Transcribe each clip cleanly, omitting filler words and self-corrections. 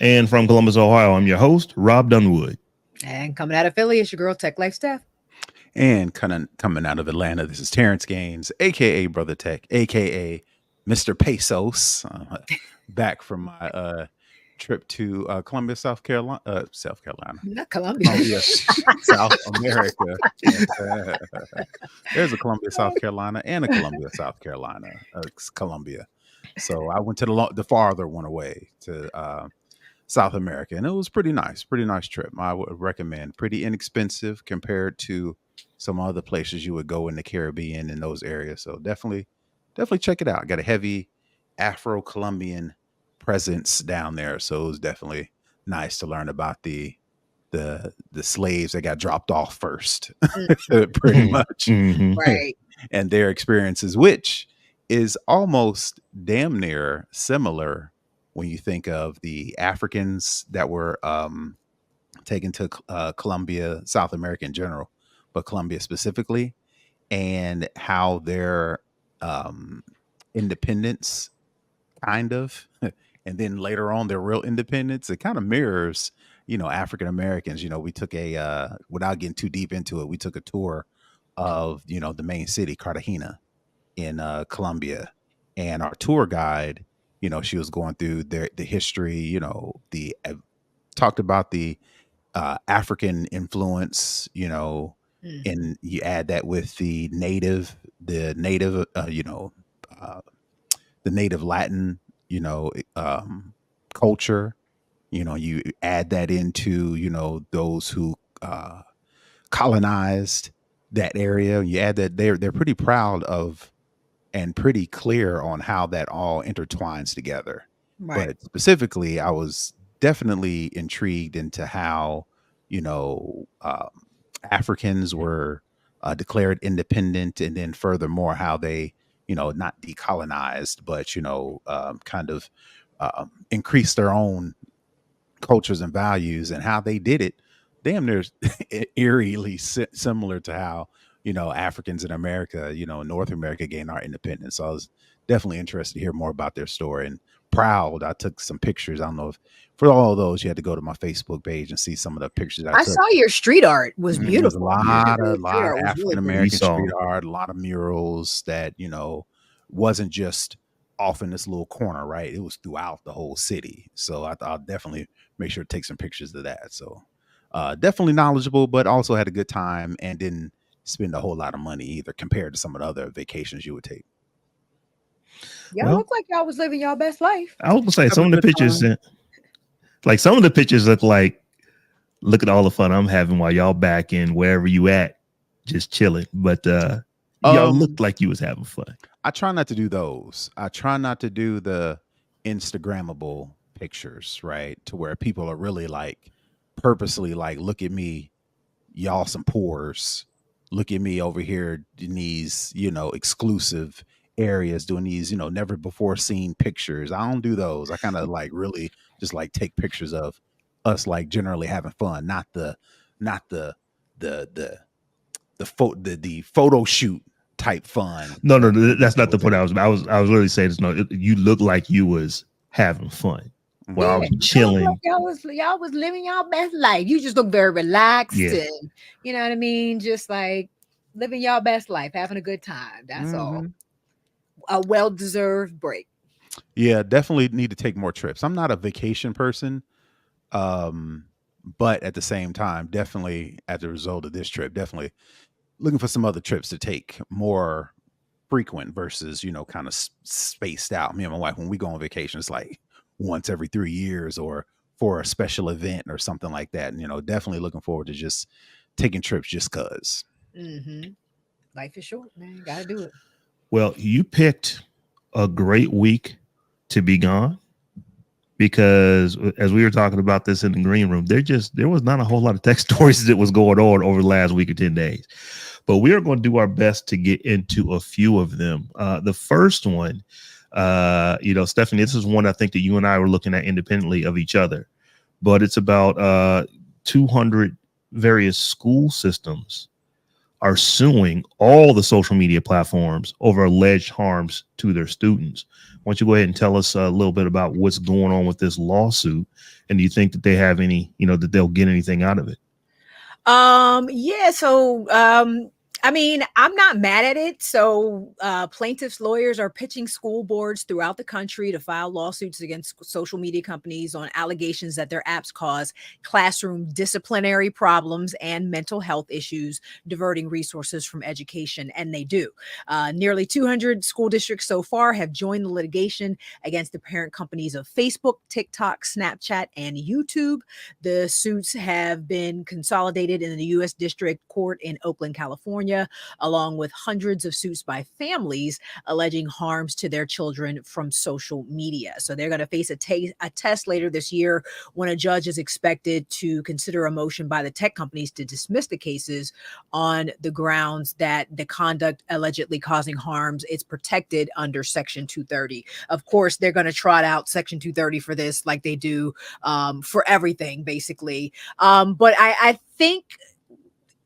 And from Columbus, Ohio, I'm your host, Robb Dunewood. And coming out of Philly, it's your girl Tech Life Steph. And coming out of Atlanta, this is Terrance Gaines, aka Brother Tech, aka Mr. Pesos, back from my trip to Columbia, South Carolina, Not Columbia. Columbia, South America. There's a Columbia, South Carolina, and a Columbia, South Carolina, Columbia. So I went to the farther one away to South America, and it was pretty nice trip. I would recommend. Pretty inexpensive compared to some other places you would go in the Caribbean in those areas. So definitely check it out. Got a heavy Afro-Colombian presence down there, so it was definitely nice to learn about the slaves that got dropped off first, pretty much, Right. and their experiences, which is almost damn near similar when you think of the Africans that were taken to Colombia, South America in general, but Colombia specifically, and how their independence kind of, and then later on their real independence, it kind of mirrors, African Americans. We took without getting too deep into it, we took a tour of, the main city, Cartagena in Colombia, and our tour guide, she was going through the history, talked about the African influence, and you add that with the native, the native Latin, culture, you add that into, those who colonized that area. You add that they're pretty proud of and pretty clear on how that all intertwines together. Right. But specifically, I was definitely intrigued into how, Africans were declared independent, and then furthermore, how they, not decolonized, but, kind of increased their own cultures and values, and how they did it damn near eerily similar to how, Africans in America, North America gained our independence. So I was definitely interested to hear more about their story, and proud. I took some pictures. I don't know if for all of those you had to go to my Facebook page and see some of the pictures I took. Saw your street art was There's beautiful. a lot of African Really American saw. street art, a lot of murals that, wasn't just off in this little corner, right? It was throughout the whole city. So I'll definitely make sure to take some pictures of that. So definitely knowledgeable, but also had a good time and didn't spend a whole lot of money either compared to some of the other vacations you would take. Y'all look like y'all was living y'all best life. I was gonna say some of Having a the good pictures, time. some of the pictures look like, look at all the fun I'm having while y'all back in wherever you at, just chilling. But y'all looked like you was having fun. I try not to do those. I try not to do the Instagrammable pictures, right? To where people are really like purposely like, look at me, y'all some pores. Look at me over here in these, exclusive areas doing these, never before seen pictures. I don't do those. I kind of like really just like take pictures of us like generally having fun, not the photo shoot type fun. No, that's not the point. I was literally saying this. No, you look like you was having fun while I was chilling. Y'all was living y'all best life. You just look very relaxed, and you know what I mean, just like living y'all best life, having a good time. That's all. A well-deserved break. Yeah, definitely need to take more trips. I'm not a vacation person, but at the same time, definitely as a result of this trip, definitely looking for some other trips to take more frequent versus, kind of spaced out. Me and my wife, when we go on vacation, it's like once every 3 years or for a special event or something like that. And, definitely looking forward to just taking trips just cause. Life is short, man. Gotta do it. Well, you picked a great week to be gone because as we were talking about this in the green room, there was not a whole lot of tech stories that was going on over the last week or 10 days. But we are going to do our best to get into a few of them. The first one, Stephanie, this is one I think that you and I were looking at independently of each other, but it's about 200 various school systems are suing all the social media platforms over alleged harms to their students. Why don't you go ahead and tell us a little bit about what's going on with this lawsuit, and do you think that they have any, that they'll get anything out of it? Yeah, so I mean, I'm not mad at it. So plaintiffs' lawyers are pitching school boards throughout the country to file lawsuits against social media companies on allegations that their apps cause classroom disciplinary problems and mental health issues, diverting resources from education. And they do. Nearly 200 school districts so far have joined the litigation against the parent companies of Facebook, TikTok, Snapchat, and YouTube. The suits have been consolidated in the U.S. District Court in Oakland, California, along with hundreds of suits by families alleging harms to their children from social media. So they're going to face a test later this year when a judge is expected to consider a motion by the tech companies to dismiss the cases on the grounds that the conduct allegedly causing harms is protected under Section 230. Of course, they're going to trot out Section 230 for this like they do for everything, basically. But I think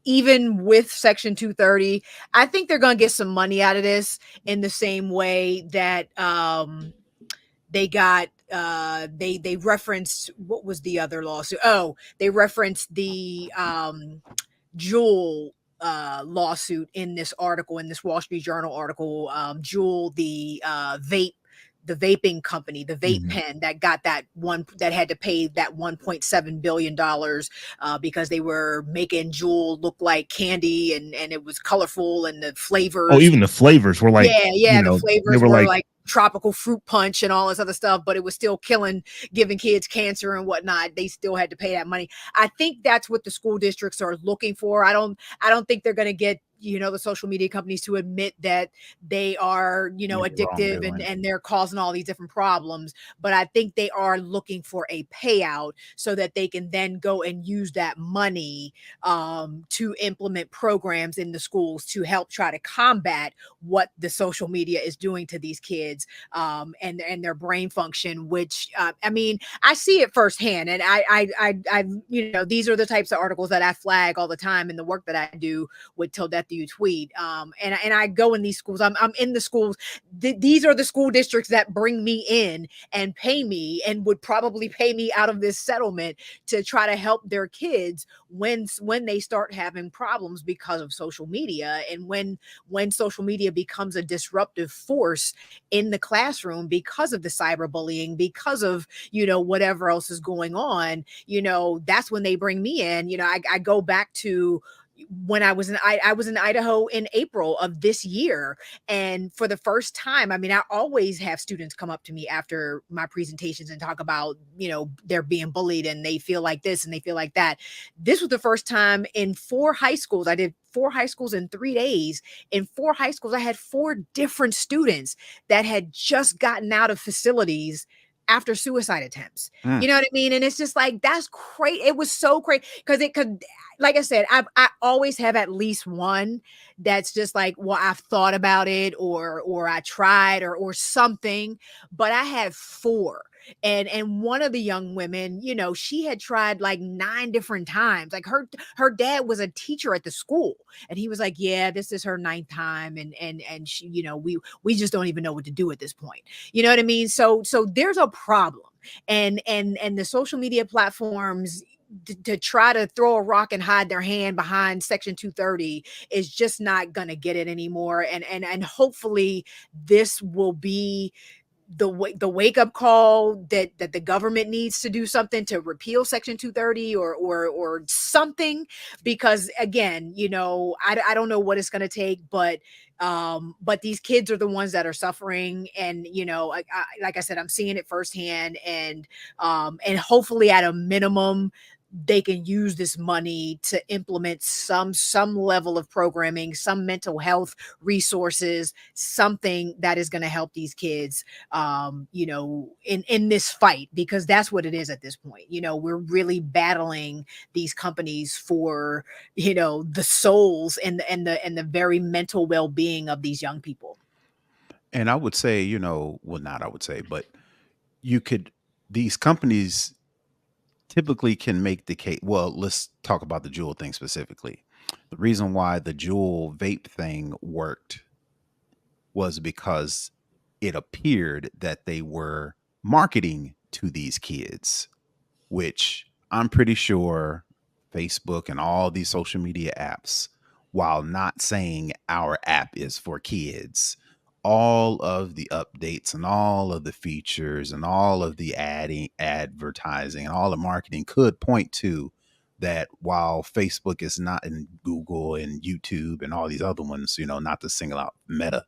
even with Section 230, I think they're going to get some money out of this in the same way that they got they referenced, what was the other lawsuit? Oh, they referenced the Juul lawsuit in this article, in this Wall Street Journal article. Juul, the vaping company, the vape pen that got that had to pay that $1.7 billion because they were making Juul look like candy, and it was colorful, and the flavors. Oh, even the flavors were like, the flavors were like tropical fruit punch and all this other stuff, but it was still giving kids cancer and whatnot. They still had to pay that money. I think that's what the school districts are looking for. I don't think they're going to get the social media companies to admit that they are addictive and they're causing all these different problems, but I think they are looking for a payout so that they can then go and use that money to implement programs in the schools to help try to combat what the social media is doing to these kids and their brain function, which I mean, I see it firsthand, and I these are the types of articles that I flag all the time in the work that I do with Till Death You Tweet. And I go in these schools. I'm in the schools. These are the school districts that bring me in and pay me, and would probably pay me out of this settlement to try to help their kids when they start having problems because of social media, and when social media becomes a disruptive force in the classroom because of the cyberbullying, because of whatever else is going on. That's when they bring me in. I go back to when I was in Idaho in April of this year. And for the first time, I mean, I always have students come up to me after my presentations and talk about, they're being bullied and they feel like this and they feel like that. This was the first time in 4 high schools. I did 4 high schools in 3 days. In 4 high schools, I had 4 different students that had just gotten out of facilities after suicide attempts. You know what I mean? And it's just like, that's crazy. It was so crazy because it could, like I said, I always have at least one that's just like, well, I've thought about it or I tried or something, but I had 4. And one of the young women, she had tried like 9 different times. Like her dad was a teacher at the school, and he was like, yeah, this is her 9th time. And she, we just don't even know what to do at this point. You know what I mean? So there's a problem. And the social media platforms to try to throw a rock and hide their hand behind Section 230 is just not going to get it anymore. And hopefully this will be the wake up call that the government needs to do something to repeal Section 230 or something, because again, I don't know what it's going to take, but these kids are the ones that are suffering, and like I said, I'm seeing it firsthand, and hopefully at a minimum they can use this money to implement some level of programming, some mental health resources, something that is going to help these kids, in this fight, because that's what it is at this point. We're really battling these companies for, the souls and the very mental well-being of these young people. And I would say, well, not I would say, but these companies typically can make the case. Well, let's talk about the Juul thing specifically. The reason why the Juul vape thing worked was because it appeared that they were marketing to these kids, which I'm pretty sure Facebook and all these social media apps, while not saying our app is for kids, all of the updates and all of the features and all of the advertising and all the marketing could point to that. While Facebook is not in Google and YouTube and all these other ones, not to single out Meta,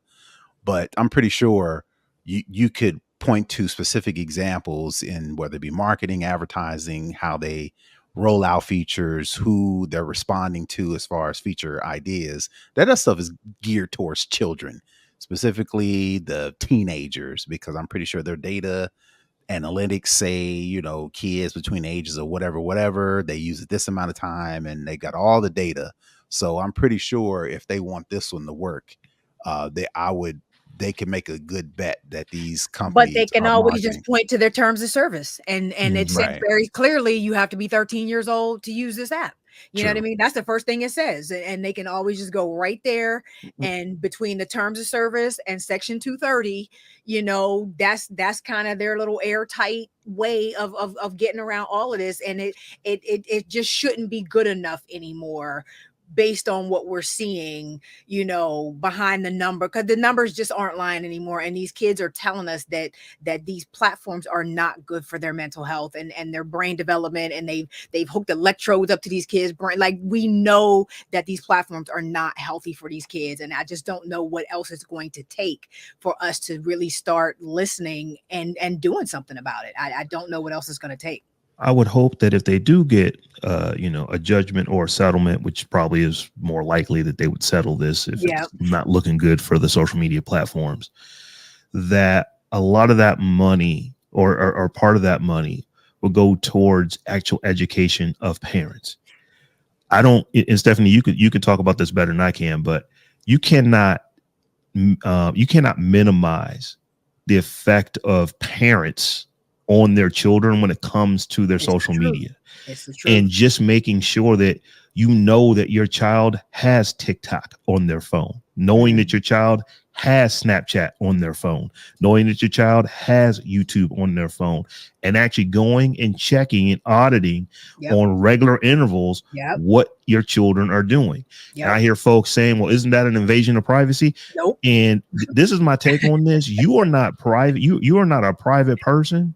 but I'm pretty sure you could point to specific examples in whether it be marketing, advertising, how they roll out features, who they're responding to as far as feature ideas. That stuff is geared towards children, specifically the teenagers, because I'm pretty sure their data analytics say, kids between the ages of whatever, they use it this amount of time and they got all the data. So I'm pretty sure if they want this one to work, they can make a good bet that these companies, but they can always just point to their terms of service, and it says right, very clearly you have to be 13 years old to use this app. You know what I true. mean? That's the first thing it says, and they can always just go right there, and between the terms of service and Section 230, that's kind of their little airtight way of getting around all of this, and it just shouldn't be good enough anymore, based on what we're seeing, behind the number, because the numbers just aren't lying anymore. And these kids are telling us that these platforms are not good for their mental health and their brain development. And they've hooked electrodes up to these kids' brain. Like, we know that these platforms are not healthy for these kids. And I just don't know what else it's going to take for us to really start listening and doing something about it. I don't know what else it's going to take. I would hope that if they do get, a judgment or a settlement, which probably is more likely that they would settle this if it's not looking good for the social media platforms, that a lot of that money or part of that money will go towards actual education of parents. And Stephanie, you could talk about this better than I can, but you cannot minimize the effect of parents on their children when it comes to their social media, and just making sure that that your child has TikTok on their phone, knowing that your child has Snapchat on their phone, knowing that your child has YouTube on their phone, and actually going and checking and auditing on regular intervals what your children are doing. And I hear folks saying, well, isn't that an invasion of privacy? Nope. And this is my take on this. You are not private. You are not a private person.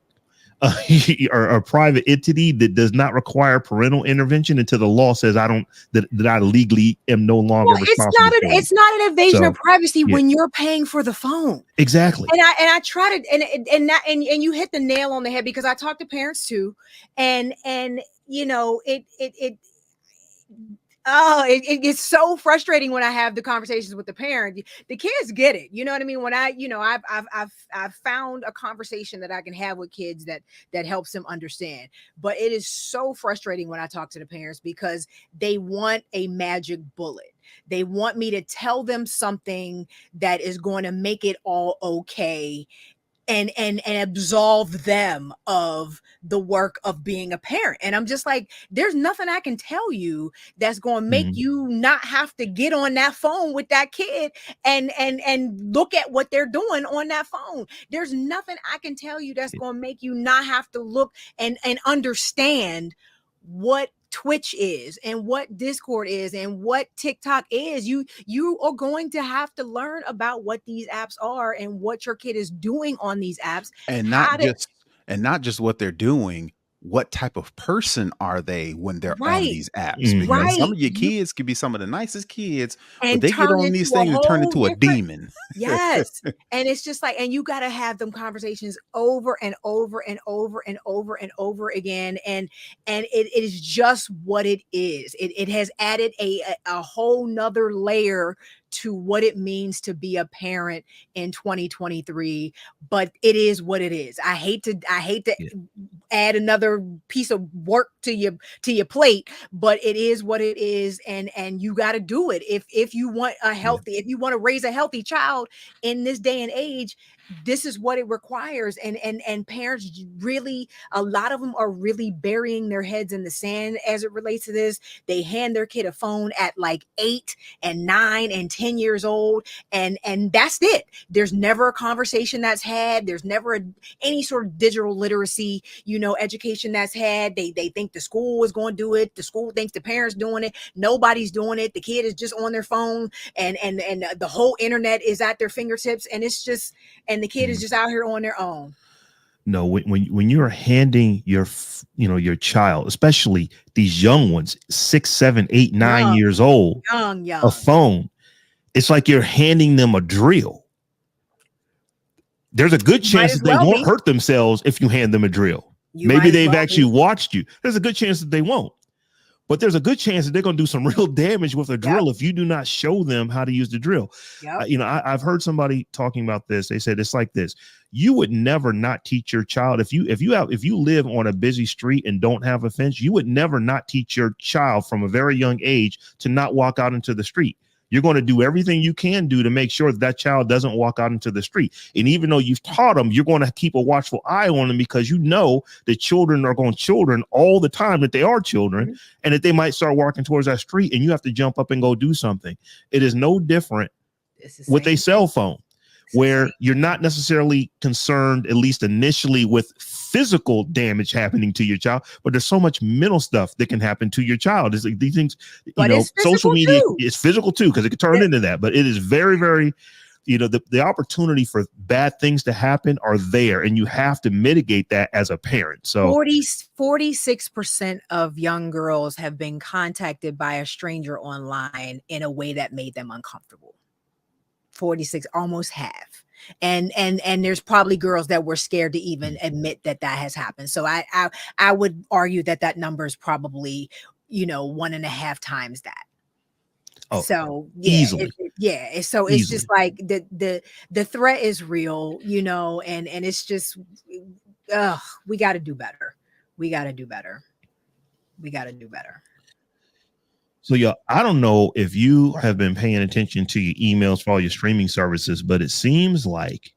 Or a private entity that does not require parental intervention until the law says that I legally am no longer responsible. It's not an invasion of privacy when you're paying for the phone. Exactly. And I try to and you hit the nail on the head, because I talk to parents too, and it gets so frustrating when I have the conversations with the parent. The kids get it. You know what I mean? When I've found a conversation that I can have with kids that helps them understand. But it is so frustrating when I talk to the parents, because they want a magic bullet. They want me to tell them something that is going to make it all okay, and absolve them of the work of being a parent. And I'm just like, there's nothing I can tell you that's going to make you not have to get on that phone with that kid and look at what they're doing on that phone. There's nothing I can tell you that's going to make you not have to look and understand what Twitch is and what Discord is and what TikTok is. You are going to have to learn about what these apps are and what your kid is doing on these apps, and not just what they're doing. What type of person are they when they're on these apps? Because some of your kids could be some of the nicest kids, but they get on these things and turn into a demon. Yes. And it's just like, and you got to have them conversations over and over and over and over and over again. And it is just what it is. It has added a whole nother layer to what it means to be a parent in 2023, but it is what it is. I hate to add another piece of work to your plate, but it is what it is, and you got to do it if you want if you want to raise a healthy child in this day and age. this is what it requires. And parents really, a lot of them are really burying their heads in the sand as it relates to this. They hand their kid a phone at like 8 and 9 and 10 years old, and that's it. There's never a conversation that's had. There's never any sort of digital literacy, education that's had. They think the school is going to do it. The school thinks the parents doing it. Nobody's doing it. The kid is just on their phone, and the whole internet is at their fingertips, and it's just, and the kid is just out here on their own. No, when you're handing your child, especially these young ones, 6, 7, 8, 9 years old, young, a phone, it's like you're handing them a drill. There's a good chance that they won't hurt themselves if you hand them a drill. Maybe they've actually watched you. There's a good chance that they won't. But there's a good chance that they're going to do some real damage with a drill if you do not show them how to use the drill. I've heard somebody talking about this. They said it's like this. You would never not teach your child if you live on a busy street and don't have a fence. You would never not teach your child from a very young age to not walk out into the street. You're going to do everything you can do to make sure that child doesn't walk out into the street. And even though you've taught them, you're going to keep a watchful eye on them, because you know that children are going children all the time, that they are children, and that they might start walking towards that street and you have to jump up and go do something. It is no different with a cell phone, where you're not necessarily concerned, at least initially, with physical damage happening to your child, but there's so much mental stuff that can happen to your child. It's like these things, social media is physical too, because it can turn into that, but it is very, very, the opportunity for bad things to happen are there, and you have to mitigate that as a parent. So 46% of young girls have been contacted by a stranger online in a way that made them uncomfortable. 46, almost half. And there's probably girls that were scared to even admit that has happened. So I would argue that number is probably 1.5 times that. Oh, so easily. So it's just like the threat is real, and it's just, we got to do better. We got to do better. So, y'all, I don't know if you have been paying attention to your emails for all your streaming services, but it seems like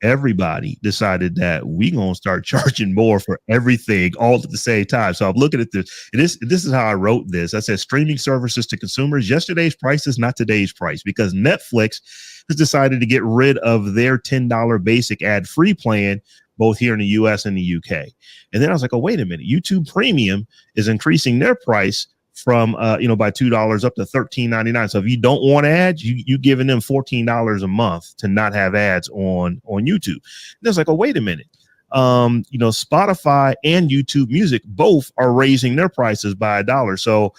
everybody decided that we're going to start charging more for everything all at the same time. So I'm looking at this. This is how I wrote this. I said streaming services to consumers. Yesterday's price is not today's price, because Netflix has decided to get rid of their $10 basic ad-free plan, both here in the US and the UK. And then I was like, oh, wait a minute. YouTube Premium is increasing their price from by $2 up to $13.99. So if you don't want ads, you giving them $14 a month to not have ads on YouTube. And it's like, oh, wait a minute. Spotify and YouTube Music both are raising their prices by $1. So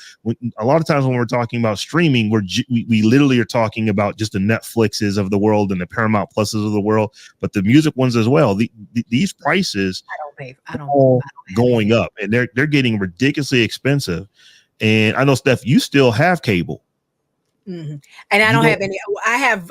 a lot of times when we're talking about streaming, we literally are talking about just the Netflixes of the world and the Paramount Pluses of the world, but the music ones as well. These prices I don't all going up, and they're getting ridiculously expensive. And I know, Steph, you still have cable. Mm-hmm. And I don't have any. I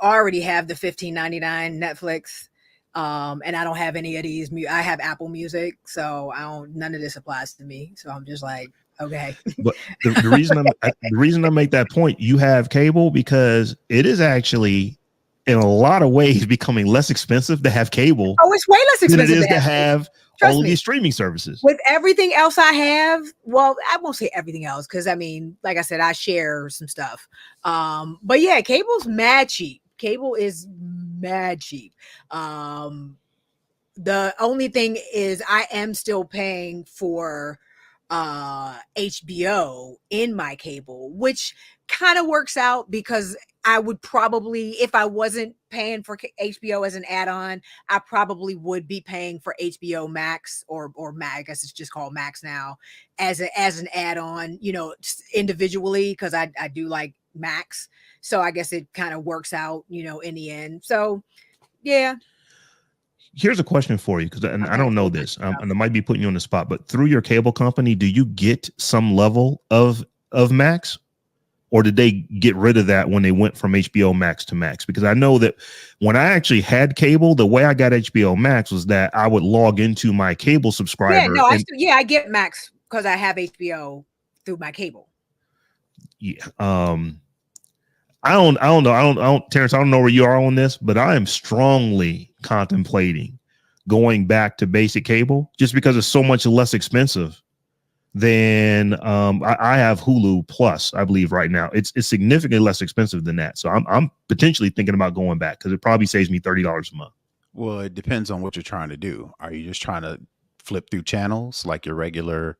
already have the $15.99 Netflix. And I don't have any of these. I have Apple Music, so none of this applies to me. So I'm just like, okay. But the reason I make that point, you have cable, because it is actually in a lot of ways becoming less expensive to have cable. Oh, it's way less expensive than it is to have all of these streaming services. With everything else I have, well, I won't say everything else, because I mean, like I said, I share some stuff. But yeah, cable's mad cheap. Cable is mad cheap. The only thing is I am still paying for HBO in my cable, which kind of works out, because I would probably, if I wasn't paying for HBO as an add-on, I probably would be paying for HBO Max or Max, I guess it's just called Max now, as an add-on, individually, because I do like Max. So I guess it kind of works out, in the end. So yeah. Here's a question for you, because I don't know this, and I might be putting you on the spot, but through your cable company, do you get some level of Max? Or did they get rid of that when they went from HBO Max to Max? Because I know that when I actually had cable, the way I got HBO Max was that I would log into my cable subscriber. Yeah, I get Max because I have HBO through my cable. Yeah. Terrance, I don't know where you are on this, but I am strongly contemplating going back to basic cable just because it's so much less expensive than I have Hulu Plus, I believe right now. It's significantly less expensive than that. So I'm potentially thinking about going back because it probably saves me $30 a month. Well, it depends on what you're trying to do. Are you just trying to flip through channels like your regular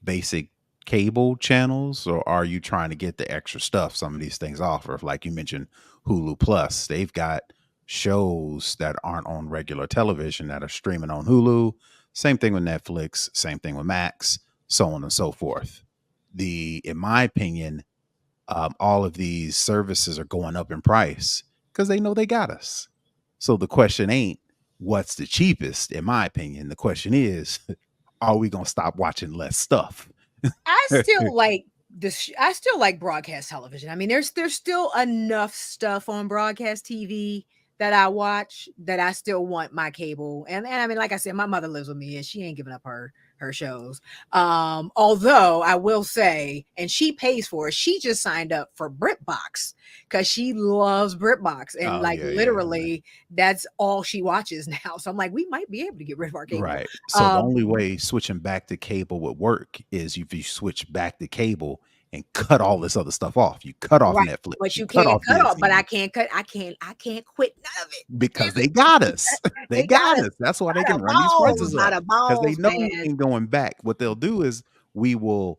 basic cable channels, or are you trying to get the extra stuff some of these things offer? Like you mentioned Hulu Plus, they've got shows that aren't on regular television that are streaming on Hulu. Same thing with Netflix, same thing with Max, so on and so forth. In my opinion, all of these services are going up in price because they know they got us. So the question ain't what's the cheapest, in my opinion. The question is, are we going to stop watching less stuff? I still like I still like broadcast television. I mean, there's still enough stuff on broadcast TV that I watch that I still want my cable. And I mean, like I said, my mother lives with me and she ain't giving up her shows. Although I will say, and she pays for it, she just signed up for BritBox because she loves BritBox. And literally that's all she watches now. So I'm like, we might be able to get rid of our cable. Right. So the only way switching back to cable would work is if you switch back to cable and cut all this other stuff off. You cut off Netflix. But you can't cut off, but I can't quit none of it. Because they got us. They got us. That's why they can run these prices up. Because they know we ain't going back. What they'll do is we will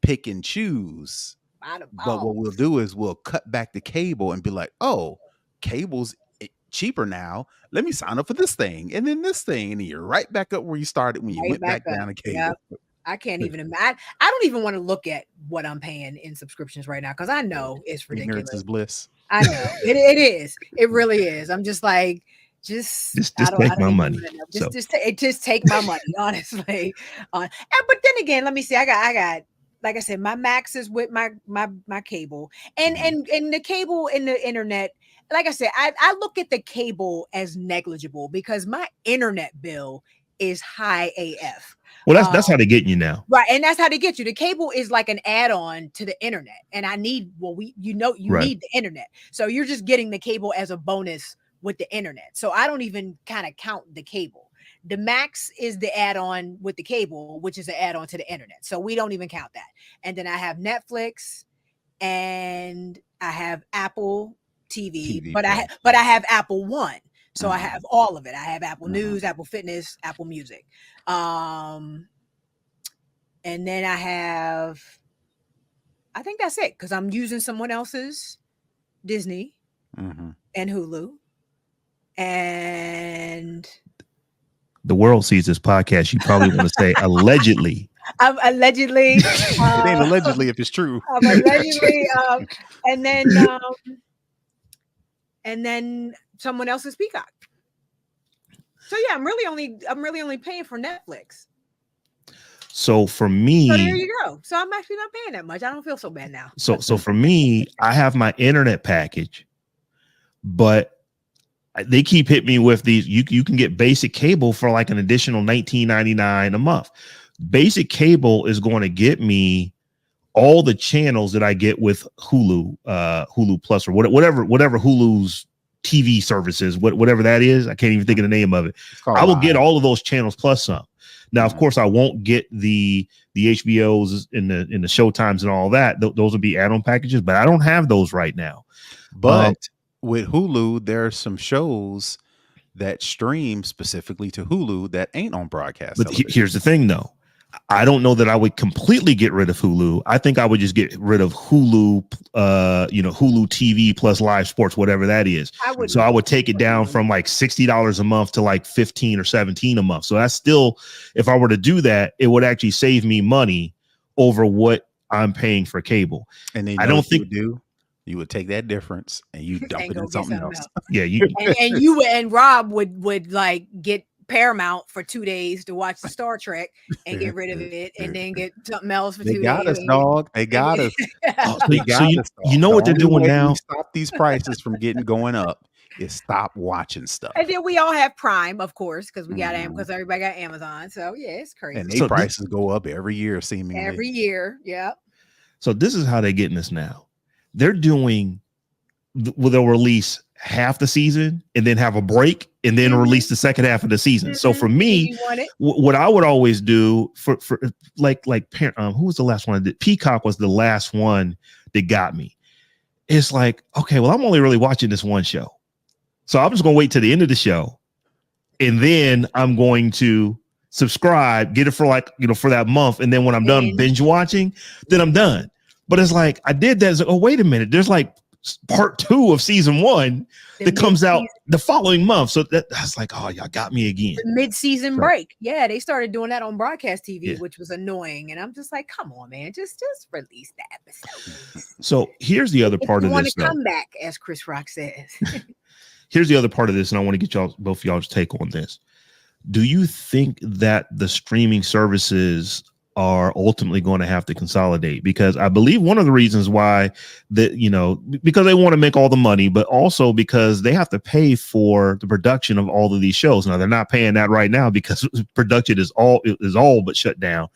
pick and choose. But what we'll do is we'll cut back the cable and be like, oh, cable's cheaper now. Let me sign up for this thing and then this thing. And then you're right back up where you started when you went back down to cable. Yep. I can't even imagine. I don't even want to look at what I'm paying in subscriptions right now because I know it's ridiculous. Ignorance is bliss. I know it is. It really is. I'm just like, just take my money. Just take my money, honestly. But then again, let me see. I got. Like I said, my Max is with my cable, and the cable and the internet. Like I said, I look at the cable as negligible because my internet bill is high AF. Well, that's how they're getting you now. Right. And that's how they get you. The cable is like an add-on to the internet. And I need, need the internet. So you're just getting the cable as a bonus with the internet. So I don't even kind of count the cable. The Max is the add-on with the cable, which is an add-on to the internet. So we don't even count that. And then I have Netflix and I have Apple TV, but I have Apple One. So I have all of it. I have Apple News, Apple Fitness, Apple Music. And then I think that's it because I'm using someone else's Disney and Hulu. And the world sees this podcast. You probably want to say allegedly. I'm allegedly. It ain't allegedly if it's true. I'm allegedly. And then someone else's Peacock. So yeah, I'm really only paying for Netflix. So for me, so there you go. So I'm actually not paying that much. I don't feel so bad now. So for me, I have my internet package, but they keep hitting me with these. You can get basic cable for like an additional $19.99 a month. Basic cable is going to get me all the channels that I get with Hulu, Hulu Plus, or whatever Hulu's TV services, whatever that is. I can't even think of the name of it. I will get all of those channels plus some. Now, of course, I won't get the HBOs and the Showtimes and all that. Those will be add-on packages, but I don't have those right now. But with Hulu, there are some shows that stream specifically to Hulu that ain't on broadcast. But here's the thing, though. I don't know that I would completely get rid of Hulu. I think I would just get rid of Hulu, Hulu TV plus live sports, whatever that is. So I would take it down from like $60 a month to like $15 or $17 a month. So that's still, if I were to do that, it would actually save me money over what I'm paying for cable. And then I don't think you would take that difference and you dump it in something else. Yeah, and Rob would like get Paramount for 2 days to watch the Star Trek and get rid of it and then get something else for 2 days. They got us, dog. They got us. You know what they're doing now? Stop these prices from going up is stop watching stuff. And then we all have Prime, of course, because we got because everybody got Amazon. So yeah, it's crazy. And their prices go up every year, seemingly. Every year, yeah. So this is how they're getting us now. They're doing they'll release half the season and then have a break and then release the second half of the season. So for me, what I would always do for like who was the last one I did? Peacock was the last one that got me. It's like, okay, well, I'm only really watching this one show. So I'm just going to wait to the end of the show. And then I'm going to subscribe, get it for like, for that month. And then when I'm done binge watching, then I'm done. But it's like, I did that. It's like, oh, wait a minute. There's like part 2 of season 1 that comes out the following month. So that's like, oh, y'all got me again. The mid-season break. Yeah, they started doing that on broadcast TV, which was annoying. And I'm just like, come on, man, just release the episode. So here's the other part of this. Want to come back, as Chris Rock says. Here's the other part of this, and I want to get both of y'all's take on this. Do you think that the streaming services are ultimately going to have to consolidate? Because I believe one of the reasons why because they want to make all the money, but also because they have to pay for the production of all of these shows. Now they're not paying that right now because production is all but shut down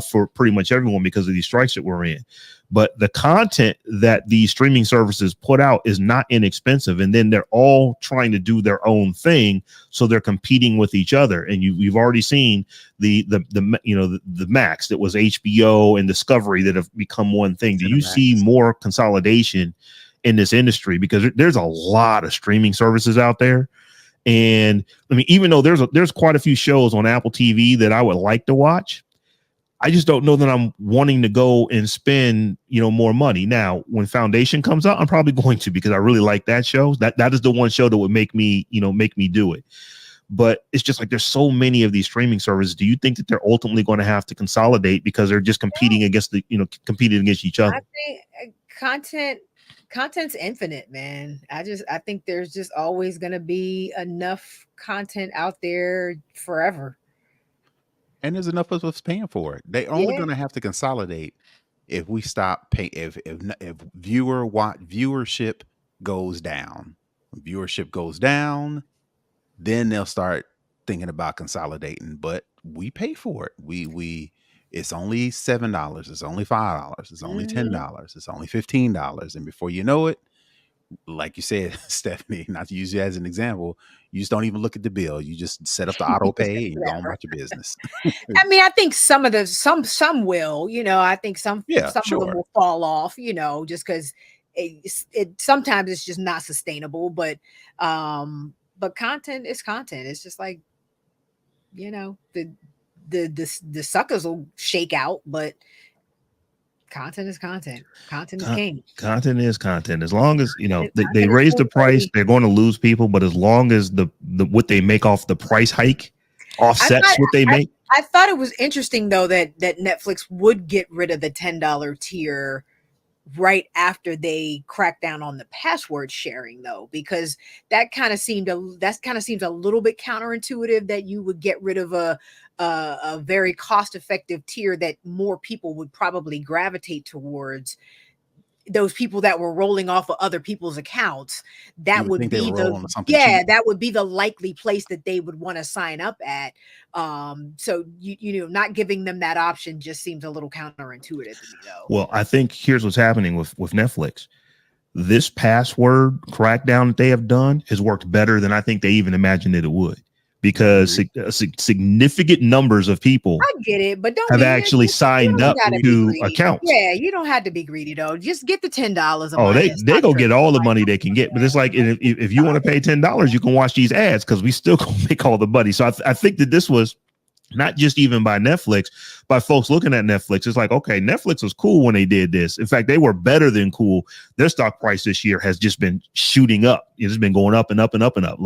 for pretty much everyone because of these strikes that we're in. But the content that these streaming services put out is not inexpensive. And then they're all trying to do their own thing. So they're competing with each other. And we've already seen the Max that was HBO and Discovery that have become one thing. Do you see more consolidation in this industry? Because there's a lot of streaming services out there. And I mean, even though there's quite a few shows on Apple TV that I would like to watch, I just don't know that I'm wanting to go and spend, more money. Now, when Foundation comes out, I'm probably going to, because I really like that show. That is the one show that would make me do it. But it's just like there's so many of these streaming services. Do you think that they're ultimately going to have to consolidate because they're just competing against each other? I think content's infinite, man. I think there's just always going to be enough content out there forever. And there's enough of us paying for it. They're only going to have to consolidate if we stop paying. If viewership goes down. When viewership goes down, then they'll start thinking about consolidating. But we pay for it. It's only $7. It's only $5. It's only $10. It's only $15. And before you know it, like you said, Stephanie, not to use you as an example, you just don't even look at the bill. You just set up the auto pay and go on about your business. I mean, I think some will, I think some of them will fall off, just because it sometimes it's just not sustainable. But content is content. It's just like, the suckers will shake out, but content is content. Content is king. Content is content. As long as they raise the price, they're going to lose people. But as long as the what they make off the price hike offsets what they make. I thought it was interesting though that Netflix would get rid of the $10 tier right after they cracked down on the password sharing, though, because that kind of seems a little bit counterintuitive that you would get rid of a very cost-effective tier that more people would probably gravitate towards. Those people that were rolling off of other people's accounts, that would be that would be the likely place that they would want to sign up at. So not giving them that option just seems a little counterintuitive to me, though. Well, I think here's what's happening with Netflix. This password crackdown that they have done has worked better than I think they even imagined that it would. Because significant numbers of people I get it, but have actually signed up to accounts. Yeah, you don't have to be greedy though. Just get the $10. Oh, they go get all the money they can get. But it's like if you want to pay $10, you can watch these ads because we still gonna make all the money. So I think that this was not just even by Netflix, by folks looking at Netflix. It's like, okay, Netflix was cool when they did this. In fact, they were better than cool. Their stock price this year has just been shooting up. It's been going up and up and up and up.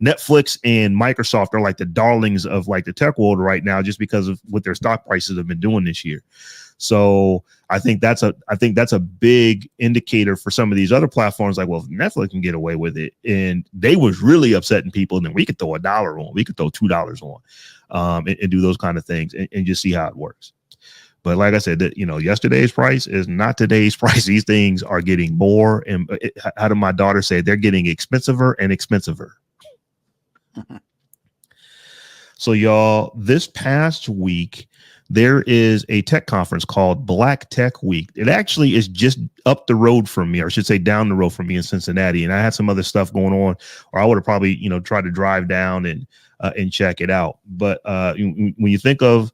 Netflix and Microsoft are like the darlings of like the tech world right now, just because of what their stock prices have been doing this year. So I think that's a big indicator for some of these other platforms. Like, well, if Netflix can get away with it, and they was really upsetting people, and then we could throw $1 on, we could throw $2 on, and do those kind of things and just see how it works. But like I said, that yesterday's price is not today's price. These things are getting more, and how did my daughter say? They're getting expensiver and expensiver. So y'all, this past week, there is a tech conference called Black Tech Week. It actually is just up the road from me, or I should say down the road from me in Cincinnati. And I had some other stuff going on, or I would have probably, tried to drive down and check it out. But when you think of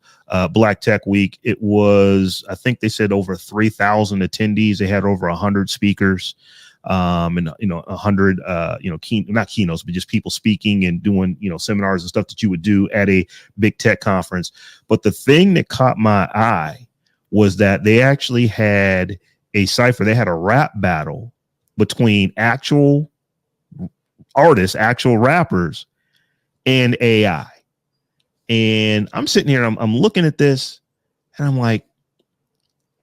Black Tech Week, it was, I think they said over 3,000 attendees. They had over 100 speakers. And 100 not keynotes, but just people speaking and doing seminars and stuff that you would do at a big tech conference. But the thing that caught my eye was that they actually had a cipher. They had a rap battle between actual artists, actual rappers, and AI. And I'm sitting here, I'm looking at this, and I'm like,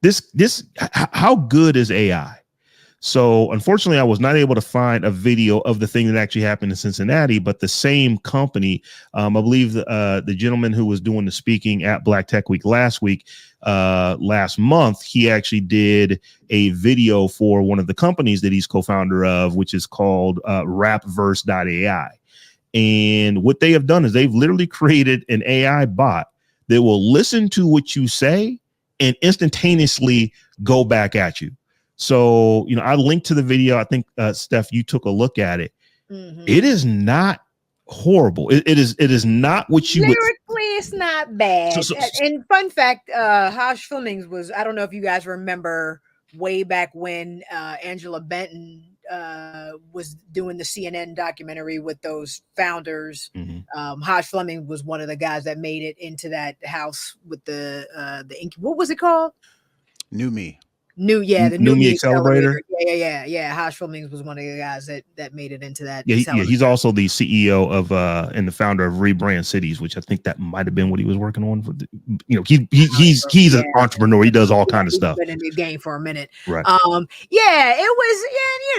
this how good is AI? So unfortunately, I was not able to find a video of the thing that actually happened in Cincinnati, but the same company, I believe the gentleman who was doing the speaking at Black Tech Week last month, he actually did a video for one of the companies that he's co-founder of, which is called rapverse.ai. And what they have done is they've literally created an AI bot that will listen to what you say and instantaneously go back at you. So, I linked to the video. I think, Steph, you took a look at it. Mm-hmm. It is not horrible. It is not what you lyrically, it's not bad. And fun fact, Hush Flemings was, I don't know if you guys remember way back when Angela Benton was doing the CNN documentary with those founders. Mm-hmm. Hush Fleming was one of the guys that made it into that house with the what was it called? New Me. The New Me Accelerator. Yeah. Hush Flemings was one of the guys that made it into that. Yeah, he's also the CEO of and the founder of Rebrand Cities, which I think that might have been what he was working on. He's an entrepreneur. He does all kind of stuff. Been in the game for a minute, right? It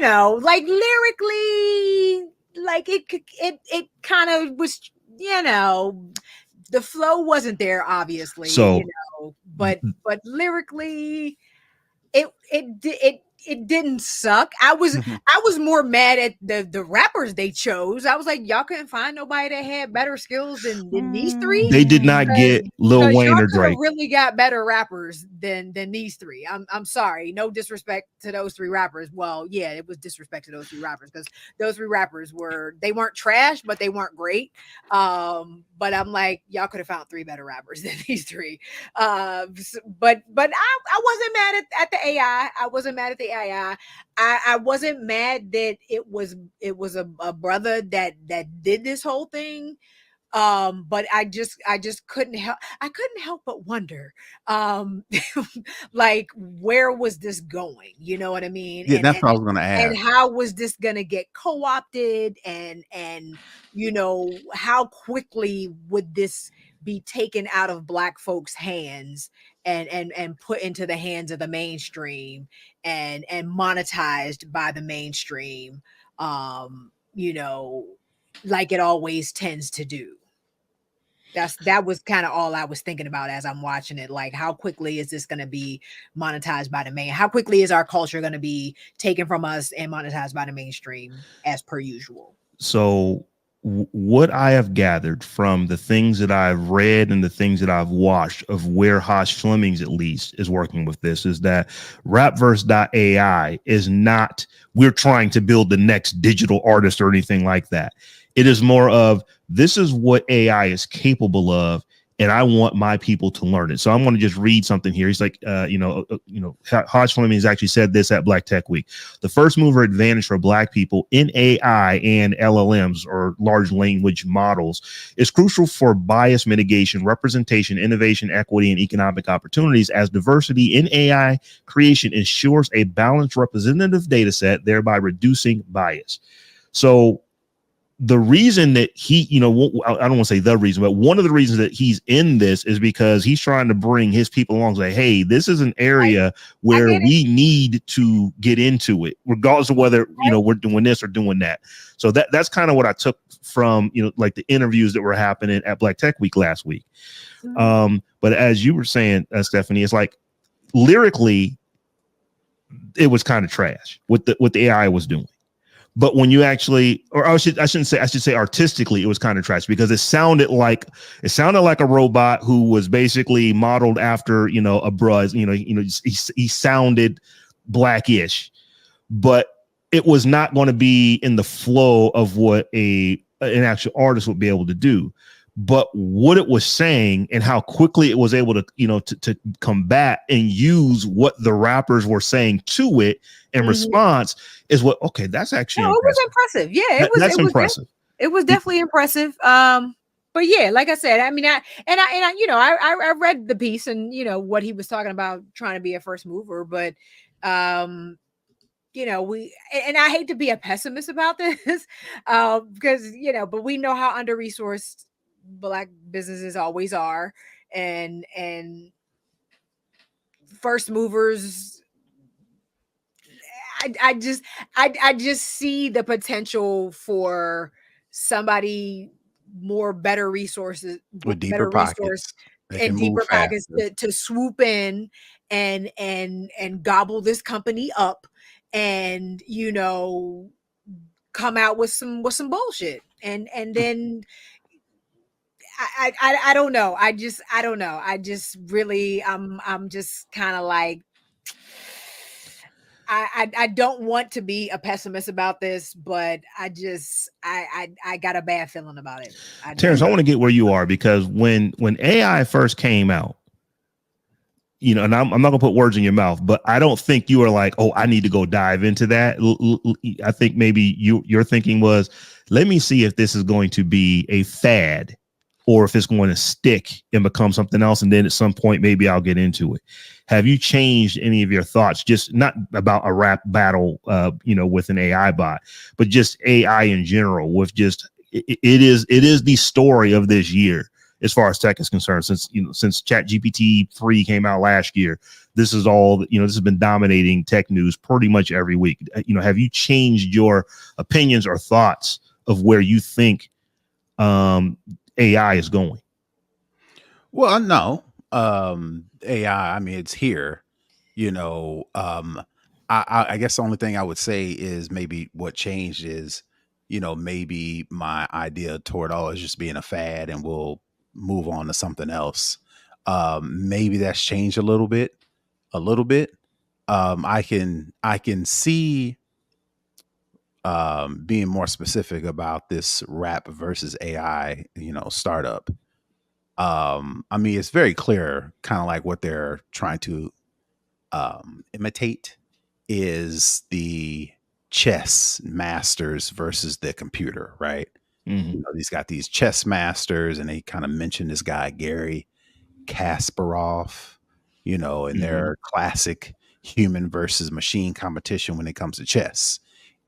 was, like lyrically, like it kind of was, the flow wasn't there, obviously. So, but lyrically. It didn't suck. I was more mad at the rappers they chose. I was like, y'all couldn't find nobody that had better skills than these three. They did not get Lil Wayne or Drake. Really got better rappers than these three. I'm sorry, no disrespect to those three rappers. Well, yeah, it was disrespect to those three rappers because those three rappers weren't trash, but they weren't great. But I'm like, y'all could have found three better rappers than these three. But I wasn't mad at the AI. I wasn't mad at the AI. I wasn't mad that it was a brother that did this whole thing. But I just couldn't help but wonder, like, where was this going? You know what I mean? Yeah, that's what I was going to ask. And how was this going to get co-opted? And how quickly would this be taken out of Black folks' hands and put into the hands of the mainstream and monetized by the mainstream? Like it always tends to do. That was kind of all I was thinking about as I'm watching it. Like, how quickly is this going to be monetized by the main? How quickly is our culture going to be taken from us and monetized by the mainstream as per usual? So what I have gathered from the things that I've read and the things that I've watched of where Hush Flemings at least is working with this is that rapverse.ai is not, we're trying to build the next digital artist or anything like that. It is more of, this is what AI is capable of, and I want my people to learn it. So I'm going to just read something here. He's like, Hush Flemings actually said this at Black Tech Week. The first mover advantage for Black people in AI and LLMs, or large language models, is crucial for bias mitigation, representation, innovation, equity, and economic opportunities, as diversity in AI creation ensures a balanced representative data set, thereby reducing bias. So the reason that he, I don't want to say the reason, but one of the reasons that he's in this is because he's trying to bring his people along and say, hey, this is an area where we need to get into it, regardless of whether, we're doing this or doing that. So that's kind of what I took from, like the interviews that were happening at Black Tech Week last week. But as you were saying, Stephanie, it's like lyrically, it was kind of trash what the AI was doing. But when you actually, or I should say artistically, it was kind of trash because it sounded like a robot who was basically modeled after, a Bruz, he sounded blackish, but it was not going to be in the flow of what an actual artist would be able to do. But what it was saying and how quickly it was able to, to combat and use what the rappers were saying to it in response is that's actually it was impressive. Yeah, that's impressive. It was definitely impressive. But yeah, like I said, I mean, I read the piece and what he was talking about trying to be a first mover, but and I hate to be a pessimist about this, because but we know how under-resourced Black businesses always are, and first movers. I just see the potential for somebody better resources with deeper pockets and deeper pockets to swoop in and gobble this company up and come out with some bullshit and then I don't know. I don't know. I just really I'm just kind of like I don't want to be a pessimist about this, but I got a bad feeling about it. Terrance, I want to get where you are because when AI first came out, and I'm not gonna put words in your mouth, but I don't think you were like, oh, I need to go dive into that. I think maybe your thinking was, let me see if this is going to be a fad or if it's going to stick and become something else. And then at some point, maybe I'll get into it. Have you changed any of your thoughts? Just not about a rap battle, with an AI bot, but just AI in general with just, it is the story of this year as far as tech is concerned, since ChatGPT 3 came out last year. This is all, this has been dominating tech news pretty much every week. Have you changed your opinions or thoughts of where you think AI is going? Well, no. AI, I mean, it's here, I guess the only thing I would say is maybe what changed is, maybe my idea toward all is just being a fad and we'll move on to something else. Maybe that's changed a little bit. I can see being more specific about this rap versus AI, startup. I mean, it's very clear, kind of like what they're trying to imitate is the chess masters versus the computer, right? Mm-hmm. He's got these chess masters, and they kind of mentioned this guy Gary Kasparov, in their classic human versus machine competition when it comes to chess.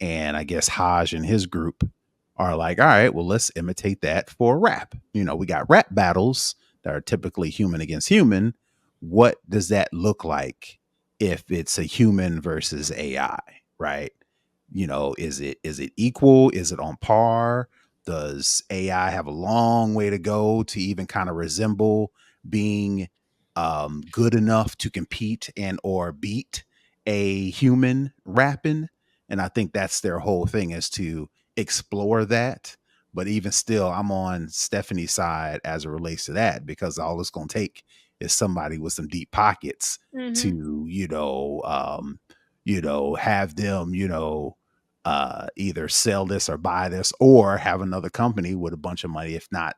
And I guess Haj and his group are like, all right, well, let's imitate that for rap. We got rap battles that are typically human against human. What does that look like if it's a human versus AI, right? Is it equal? Is it on par? Does AI have a long way to go to even kind of resemble being good enough to compete and or beat a human rapping? And I think that's their whole thing, is to explore that. But even still, I'm on Stephanie's side as it relates to that, because all it's going to take is somebody with some deep pockets to, have them, either sell this or buy this, or have another company with a bunch of money, if not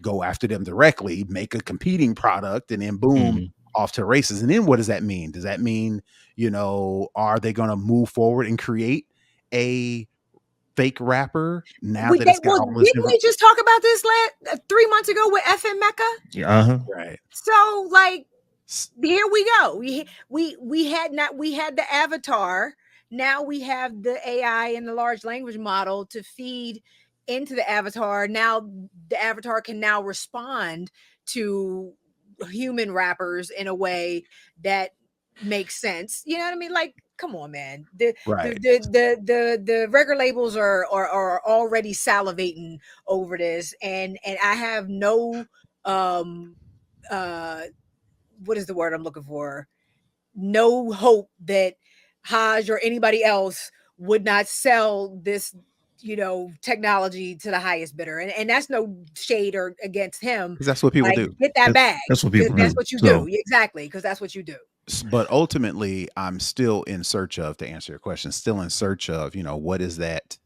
go after them directly, make a competing product, and then boom, off to races. And then what does that mean? Does that mean, are they going to move forward and create a fake rapper now that it's got all this? Didn't we just talk about this 3 months ago with FM Mecca? Yeah, right. So like, here we go. We had the avatar. Now we have the AI and the large language model to feed into the avatar. Now the avatar can now respond to human rappers in a way that makes sense. You know what I mean? Like, come on, man. The record labels are already salivating over this, and I have no what is the word I'm looking for? No hope that Haj or anybody else would not sell this, technology to the highest bidder. And that's no shade or against him. Because that's what people Like, do. get that bag. That's what people do. That's what you do. Exactly. Because that's what you do. But ultimately, I'm still in search of, to answer your question, still in search of, what is that?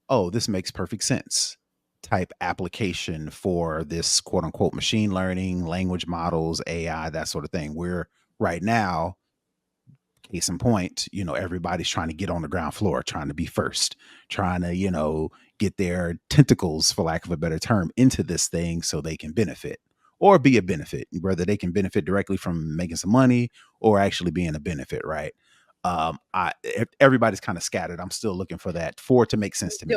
Oh, this makes perfect sense type application for this quote unquote machine learning, language models, AI, that sort of thing. Where right now, case in point, everybody's trying to get on the ground floor, trying to be first, trying to, get their tentacles, for lack of a better term, into this thing so they can benefit or be a benefit, whether they can benefit directly from making some money or actually being a benefit, right? Everybody's kind of scattered. I'm still looking for that for it to make sense to me.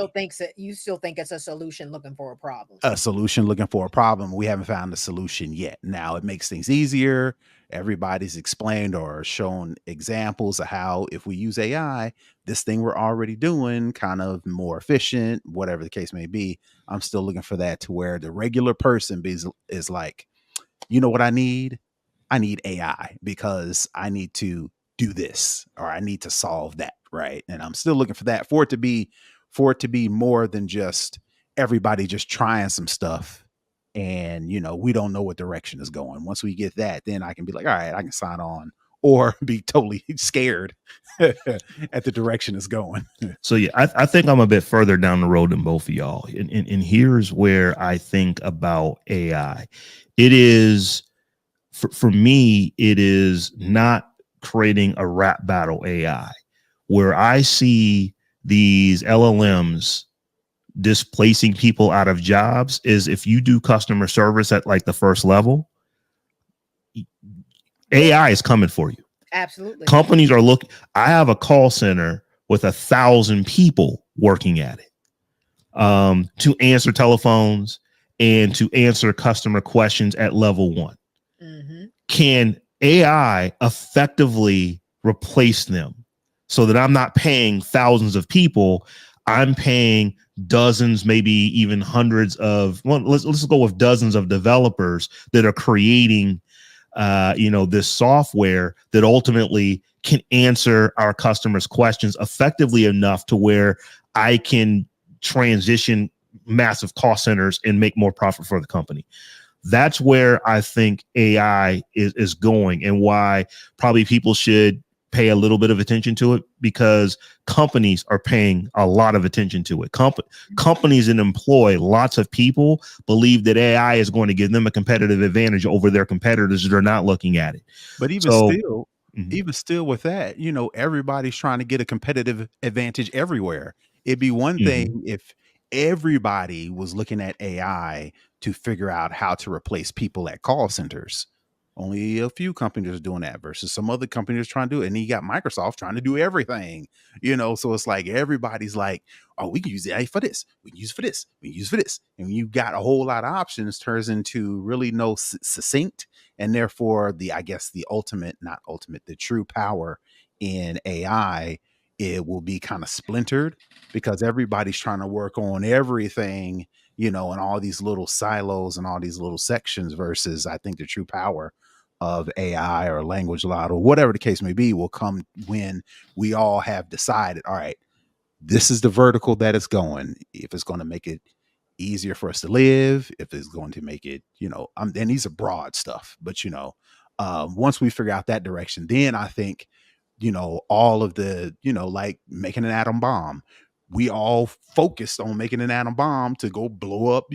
You still think it's a solution looking for a problem. A solution looking for a problem. We haven't found a solution yet. Now it makes things easier. Everybody's explained or shown examples of how if we use AI, this thing we're already doing kind of more efficient, whatever the case may be. I'm still looking for that to where the regular person is like, you know what I need? I need AI because I need to do this or I need to solve that, right? And I'm still looking for that for it to be more than just everybody just trying some stuff and we don't know what direction is going. Once we get that, then I can be like, all right, I can sign on, or be totally scared at the direction it's going. So yeah, I think I'm a bit further down the road than both of y'all. And here's where I think about AI. It is for me, it is not creating a rap battle AI where I see these LLMs displacing people out of jobs. Is if you do customer service at like the first level, AI is coming for you. Absolutely. Companies are looking. I have a call center with 1,000 people working at it to answer telephones and to answer customer questions at level 1. Mm-hmm. Can AI effectively replace them so that I'm not paying thousands of people? I'm paying dozens, maybe even hundreds of, well, let's go with dozens of developers that are creating, this software that ultimately can answer our customers' questions effectively enough to where I can transition massive cost centers and make more profit for the company. That's where I think AI is going, and why probably people should pay a little bit of attention to it, because companies are paying a lot of attention to it. Companies that employ lots of people believe that AI is going to give them a competitive advantage over their competitors that are not looking at it. But even still with that, everybody's trying to get a competitive advantage everywhere. It'd be one thing if everybody was looking at AI to figure out how to replace people at call centers. Only a few companies are doing that versus some other companies trying to do it. And you got Microsoft trying to do everything, so it's like everybody's like, oh, we can use AI for this. We can use it for this. We can use it for this. And when you got a whole lot of options, turns into really no succinct. And therefore the true power in AI, it will be kind of splintered because everybody's trying to work on everything, and all these little silos and all these little sections, versus I think the true power of AI or language model, whatever the case may be, will come when we all have decided, all right, this is the vertical that it's going. If it's going to make it easier for us to live, if it's going to make it, and these are broad stuff, but once we figure out that direction, then I think, all of the, like making an atom bomb, we all focused on making an atom bomb to go blow up,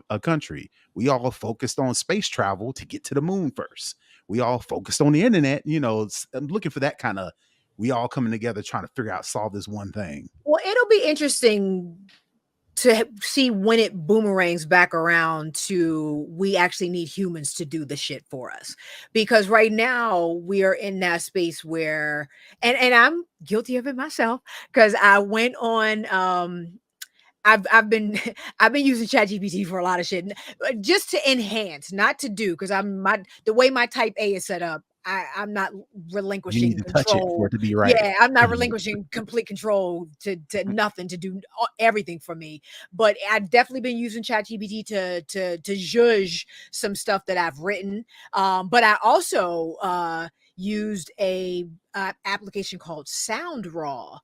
a country. We all focused on space travel to get to the moon first. We all focused on the internet, I'm looking for that kind of, we all coming together trying to figure out, solve this one thing. Well, it'll be interesting to see when it boomerangs back around to we actually need humans to do the shit for us, because right now we are in that space where, and I'm guilty of it myself, because I went on I've been using ChatGPT for a lot of shit, just to enhance, not to do, because the way my type A is set up, I'm not relinquishing you need to control. touch it for it to be right. Yeah, I'm not relinquishing complete control to nothing, to do everything for me. But I've definitely been using ChatGPT to judge some stuff that I've written. But I also used a application called SoundRaw.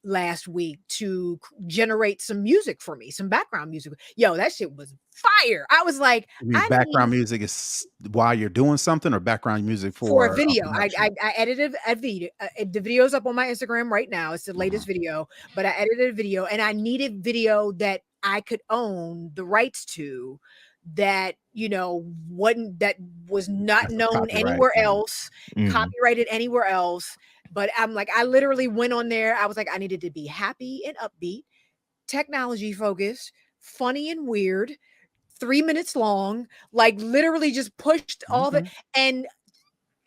last week to generate some music for me, some background music. Yo, that shit was fire. I was like, background music is while you're doing something, or background music for a for video. production? I edited a video. The video's up on my Instagram right now. It's the latest video, but I edited a video, and I needed video that I could own the rights to, that was not That's known copyright. anywhere else, Mhm. copyrighted anywhere else. But I'm like, I literally went on there. I was like, I needed to be happy and upbeat, technology focused, funny and weird, 3 minutes long, like literally just pushed all of it. And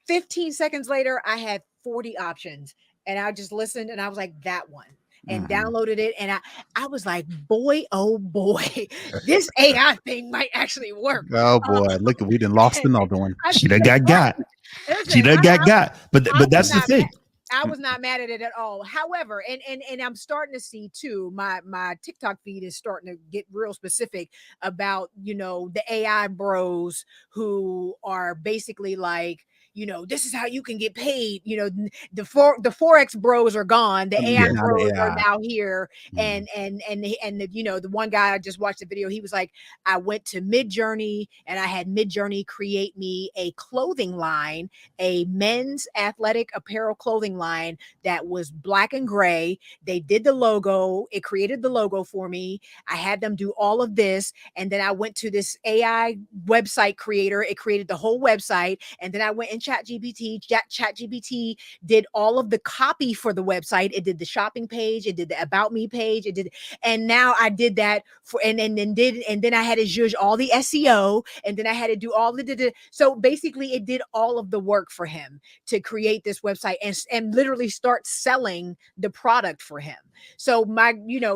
15 seconds later, I had 40 options, and I just listened, and I was like, that one, and downloaded it. And I was like, boy, oh boy, this AI thing might actually work. Oh boy, look, we done lost another one. She done got. Listen, She done got. But that's the thing. I was not mad at it at all. However, and I'm starting to see too, my TikTok feed is starting to get real specific about, the AI bros who are basically like, this is how you can get paid. The Forex bros are gone. The AI bros are now here. And the one guy, I just watched the video. He was like, I went to Midjourney and I had Midjourney create me a clothing line, a men's athletic apparel clothing line that was black and gray. They did the logo. It created the logo for me. I had them do all of this. And then I went to this AI website creator. It created the whole website. And then I went in ChatGPT did all of the copy for the website. It did the shopping page. It did the about me page. It did, and now I did that and then I had to judge all the SEO, and then I had to do all so basically it did all of the work for him to create this website and literally start selling the product for him. So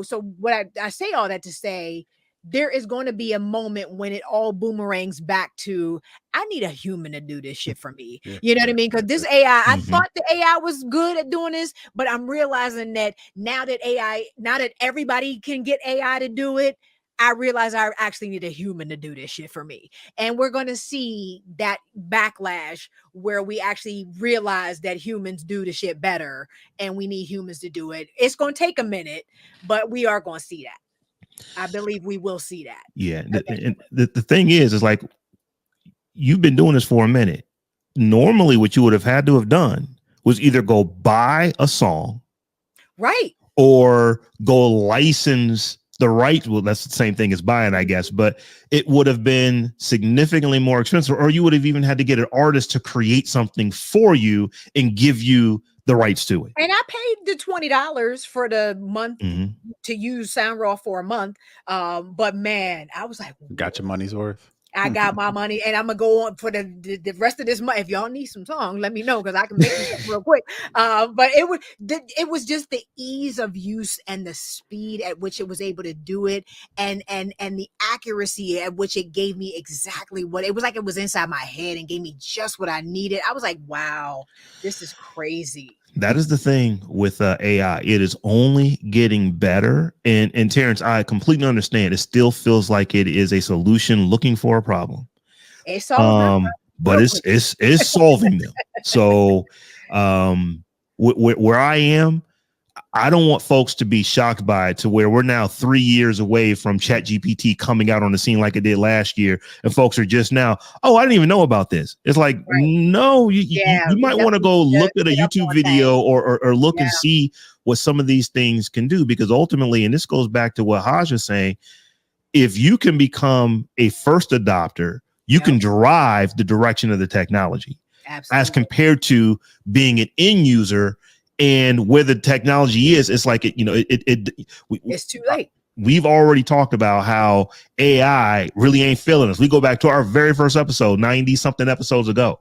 so what I say all that to say, there is going to be a moment when it all boomerangs back to, I need a human to do this shit for me. You know what I mean? Because this AI, I thought the AI was good at doing this, but I'm realizing that now that everybody can get AI to do it, I realize I actually need a human to do this shit for me. And we're going to see that backlash where we actually realize that humans do the shit better and we need humans to do it. It's going to take a minute, but we are going to see that. I believe we will see that. Yeah. And the thing is like, you've been doing this for a minute. Normally what you would have had to have done was either go buy a song, right, or go license the rights. Well, that's the same thing as buying, I guess, but it would have been significantly more expensive, or you would have even had to get an artist to create something for you and give you the rights to it. And I paid the $20 for the month to use SoundRaw for a month. But man, I was like, got your money's worth. I got my money, and I'm gonna go on for the rest of this month. If y'all need some songs, let me know, because I can make them real quick. But it was just the ease of use and the speed at which it was able to do it, and the accuracy at which it gave me exactly what it was like. It was inside my head and gave me just what I needed. I was like, wow, this is crazy. That is the thing with AI. It is only getting better. And Terrance, I completely understand. It still feels like it is a solution looking for a problem. It's solving but it's solving them. So where I am, I don't want folks to be shocked by it to where we're now 3 years away from ChatGPT coming out on the scene like it did last year. And folks are just now, oh, I didn't even know about this. It's like, no, you might want to go look at a YouTube video or look and see what some of these things can do, because ultimately, and this goes back to what Haj is saying, if you can become a first adopter, you can drive the direction of the technology. Absolutely. As compared to being an end user. And where the technology is, it's like it's too late. We've already talked about how AI really ain't feeling us. We go back to our very first episode, 90 something episodes ago,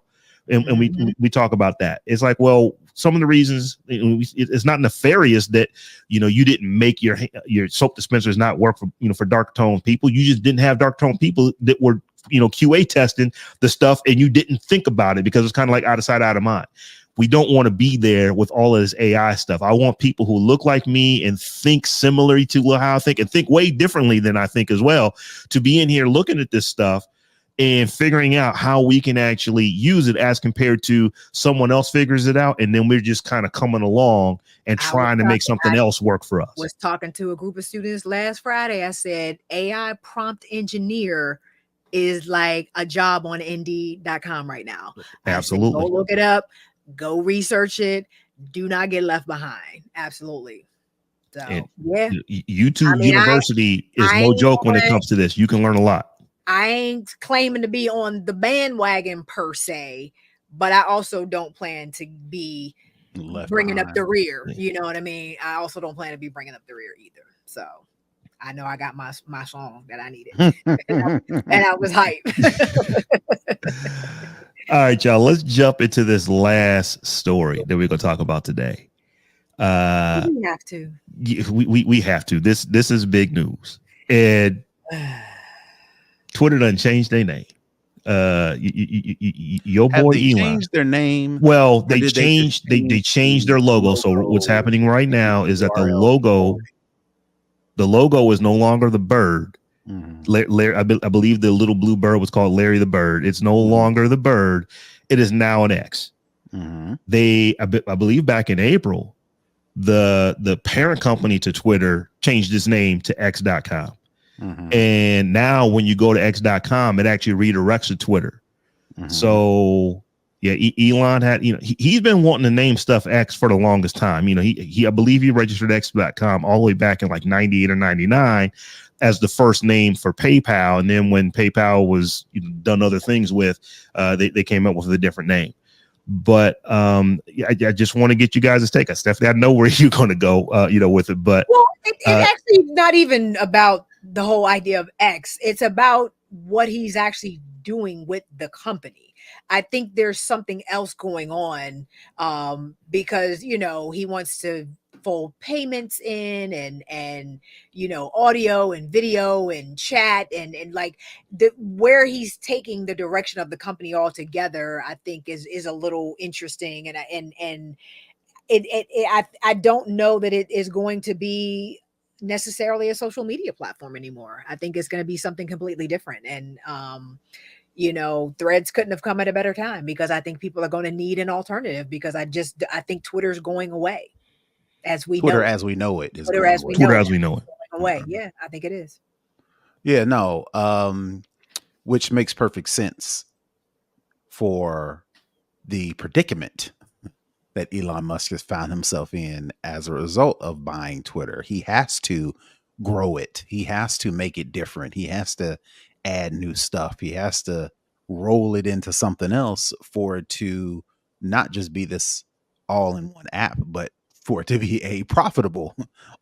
and we talk about that. It's like, well, some of the reasons it's not nefarious that you didn't make your soap dispensers not work for dark tone people. You just didn't have dark tone people that were QA testing the stuff, and you didn't think about it because it's kind of like out of sight, out of mind. We don't want to be there with all of this AI stuff. I want people who look like me and think similarly to how I think, and think way differently than I think as well, to be in here looking at this stuff and figuring out how we can actually use it as compared to someone else figures it out. And then we're just kind of coming along and trying to make something else work for us. Was talking to a group of students last Friday. I said, AI prompt engineer is like a job on Indeed.com right now. Absolutely. Said, go look it up, go research it. Do not get left behind. Absolutely. So, yeah. YouTube University is no joke when it comes to this. You can learn a lot. I ain't claiming to be on the bandwagon per se, but I also don't plan to be bringing up the rear. You know what I mean? I also don't plan to be bringing up the rear either. So I know I got my song that I needed, and I was hyped. All right, y'all. Let's jump into this last story that we're going to talk about today. We have to. We have to. This is big news, and Twitter done changed their name. Your boy Elon changed their name. Well, they changed their logo. So what's happening right now is that the logo is no longer the bird. Larry, I believe the little blue bird was called Larry the Bird. It's no longer the bird. It is now an X. I believe back in April, the parent company to Twitter changed its name to X.com. And now when you go to X.com, it actually redirects to Twitter. So yeah, Elon had, he's been wanting to name stuff X for the longest time. I believe he registered X.com all the way back in like 98 or 99 as the first name for PayPal. And then when PayPal was done other things with, they came up with a different name. But I just want to get you guys' take. Stephanie, I know where you're going to go, with it. But it's actually not even about the whole idea of X. It's about what he's actually doing with the company. I think there's something else going on because, he wants to fold payments in and audio and video and chat and like where he's taking the direction of the company altogether, I think is a little interesting. And I don't know that it is going to be necessarily a social media platform anymore. I think it's going to be something completely different. And, Threads couldn't have come at a better time because I think people are going to need an alternative because I think Twitter's going away as we know it. Twitter as we know it. Away. Yeah, I think it is. Yeah, no. Which makes perfect sense for the predicament that Elon Musk has found himself in as a result of buying Twitter. He has to grow it. He has to make it different. He has to add new stuff. He has to roll it into something else for it to not just be this all-in-one app, but for it to be a profitable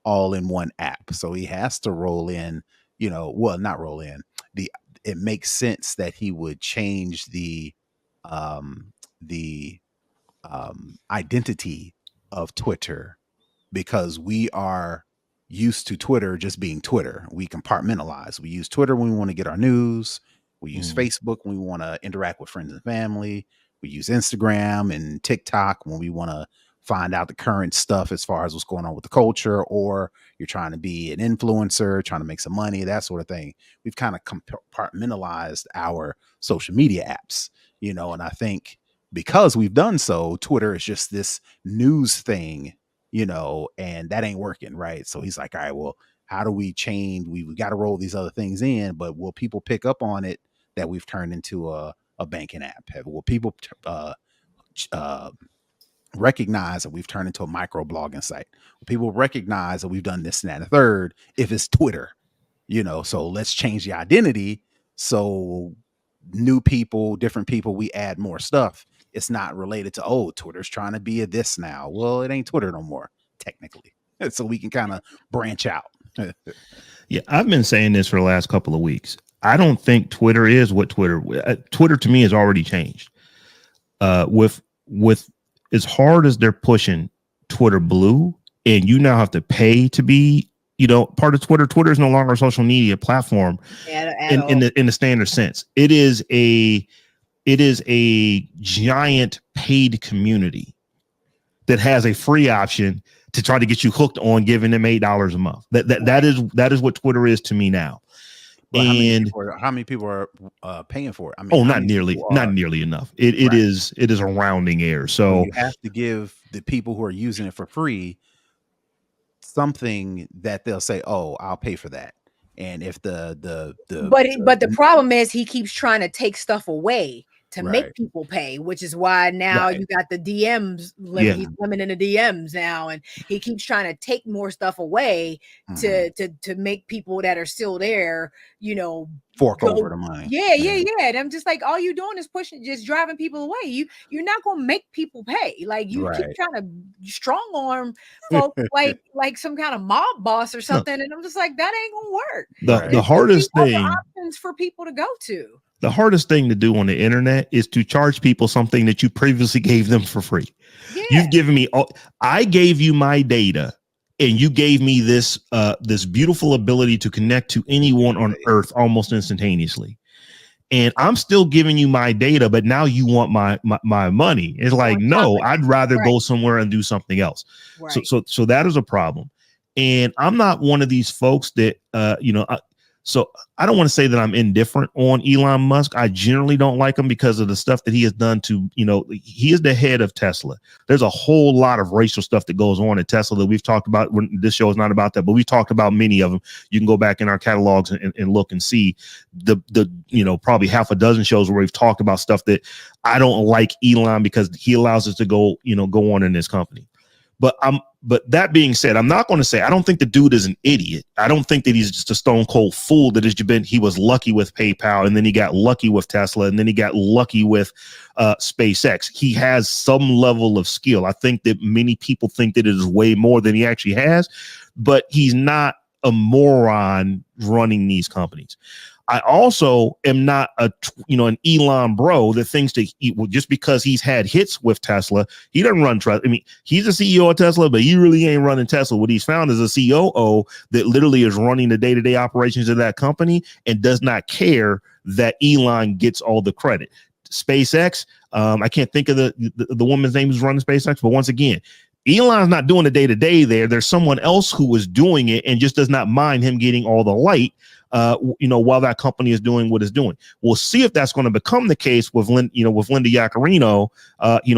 all-in-one app. So he has to roll in, not roll in. It makes sense that he would change the identity of Twitter because we are used to Twitter just being Twitter. We compartmentalize. We use Twitter when we want to get our news. We use Facebook when we want to interact with friends and family. We use Instagram and TikTok when we want to find out the current stuff as far as what's going on with the culture, or you're trying to be an influencer, trying to make some money, that sort of thing. We've kind of compartmentalized our social media apps, and I think because we've done so, Twitter is just this news thing, and that ain't working, right? So he's like, all right, well, how do we change? We got to roll these other things in, but will people pick up on it that we've turned into a banking app? Will people recognize that we've turned into a micro blogging site? Will people recognize that we've done this and that and the third if it's Twitter? So let's change the identity. So new people, different people, we add more stuff. It's not related to, Twitter's trying to be a this now. Well, it ain't Twitter no more, technically. So we can kind of branch out. Yeah, I've been saying this for the last couple of weeks. I don't think Twitter is what Twitter to me has already changed. With as hard as they're pushing Twitter Blue, and you now have to pay to be, part of Twitter. Twitter is no longer a social media platform in the standard sense. It is a giant paid community that has a free option to try to get you hooked on giving them $8 a month. That is what Twitter is to me now. Well, and how many people are paying for it? I mean, oh, how not many nearly, people not are nearly enough. It right? is a rounding error. So So you have to give the people who are using it for free something that they'll say, "Oh, I'll pay for that." And if but the problem is he keeps trying to take stuff away to make right, people pay, which is why now right, you got the DMs limit. yeah, He's limiting the DMs now, and he keeps trying to take more stuff away mhm. to make people that are still there, Fork over go. the money. Yeah. And I'm just like, all you doing is just driving people away. You're not gonna make people pay. Like, you keep Right. trying to strong arm folks like some kind of mob boss or no, something, and I'm just like, that ain't gonna work. the Right. There's hardest other thing options for people to go to. the hardest thing to do on the internet is to charge people something that you previously gave them for free. Yeah, You've given me I gave you my data, and you gave me this this beautiful ability to connect to anyone on earth almost instantaneously. And I'm still giving you my data, but now you want my money. It's like, on top no, of I'd that. rather Right, go somewhere and do something else. So right. so that is a problem. And I'm not one of these folks that so I don't want to say that I'm indifferent on Elon Musk. I generally don't like him because of the stuff that he has done to, he is the head of Tesla. There's a whole lot of racial stuff that goes on at Tesla that we've talked about. When this show is not about that, but we've talked about many of them. You can go back in our catalogs and look and see the probably half a dozen shows where we've talked about stuff that I don't like Elon because he allows us to go on in this company. But that being said, I'm not going to say I don't think the dude is an idiot. I don't think that he's just a stone cold fool that he was lucky with PayPal, and then he got lucky with Tesla, and then he got lucky with SpaceX. He has some level of skill. I think that many people think that it is way more than he actually has, but he's not a moron running these companies. I also am not an Elon bro that thinks that just because he's had hits with Tesla, he doesn't run Tesla. I mean, he's a CEO of Tesla, but he really ain't running Tesla. What he's found is a COO that literally is running the day-to-day operations of that company and does not care that Elon gets all the credit. SpaceX, I can't think of the woman's name who's running SpaceX, but once again, Elon's not doing the day-to-day there. There's someone else who is doing it and just does not mind him getting all the light, while that company is doing what it's doing. We'll see if that's going to become the case with Linda Yaccarino,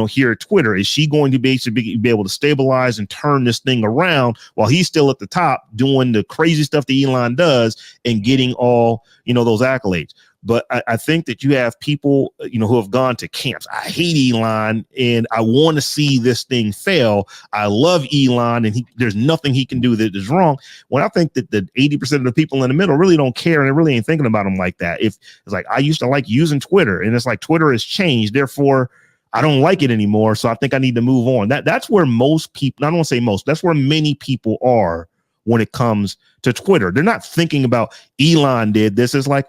here at Twitter. Is she going to be able to stabilize and turn this thing around while he's still at the top doing the crazy stuff that Elon does and getting all, those accolades? But I think that you have people, who have gone to camps. I hate Elon and I want to see this thing fail. I love Elon and there's nothing he can do that is wrong. When I think that the 80% of the people in the middle really don't care and they really ain't thinking about him like that. If it's like, I used to like using Twitter and it's like Twitter has changed. Therefore, I don't like it anymore. So I think I need to move on. That's where most people, I don't want to say most, that's where many people are when it comes to Twitter. They're not thinking about Elon did this. It's like,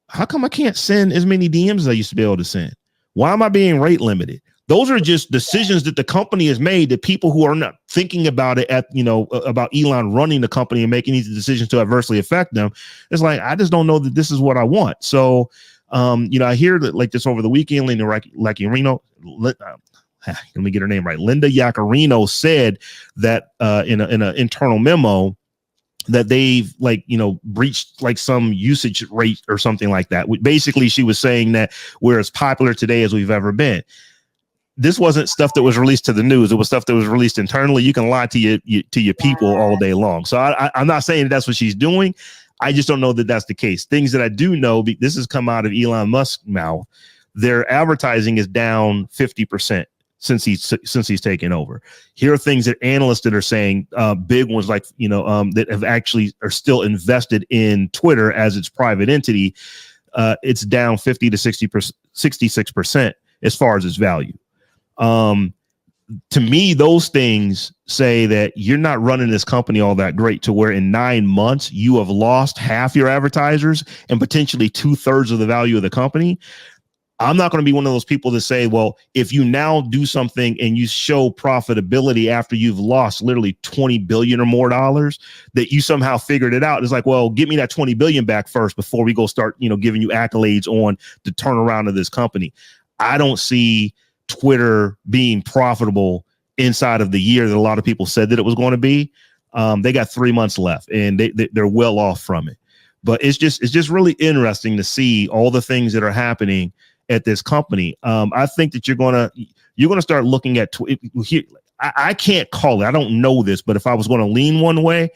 how come I can't send as many DMs as I used to be able to send? Why am I being rate limited? Those are just decisions that the company has made that people who are not thinking about it about Elon running the company and making these decisions to adversely affect them. It's like, I just don't know that this is what I want. So, I hear that like this over the weekend, Linda Yaccarino, let me get her name right. Linda Yaccarino said that in an internal memo, that they've breached like some usage rate or something like that. Basically, she was saying that we're as popular today as we've ever been. This wasn't stuff that was released to the news. It was stuff that was released internally. You can lie to your people all day long. So I'm not saying that's what she's doing. I just don't know that that's the case. Things that I do know, this has come out of Elon Musk's mouth. Their advertising is down 50%. Since he's taken over. Here are things that analysts that are saying, big ones like, that have actually are still invested in Twitter as its private entity. It's down 50 to 66% as far as its value. To me, those things say that you're not running this company all that great to where in 9 months you have lost half your advertisers and potentially 2/3 of the value of the company. I'm not going to be one of those people that say, well, if you now do something and you show profitability after you've lost literally $20 billion or more dollars, that you somehow figured it out. It's like, well, give me that 20 billion back first before we go start, giving you accolades on the turnaround of this company. I don't see Twitter being profitable inside of the year that a lot of people said that it was going to be. They got 3 months left and they're well off from it. But it's just really interesting to see all the things that are happening at this company. I think that you're gonna start looking at here. I can't call it. I don't know this, but if I was going to lean one way,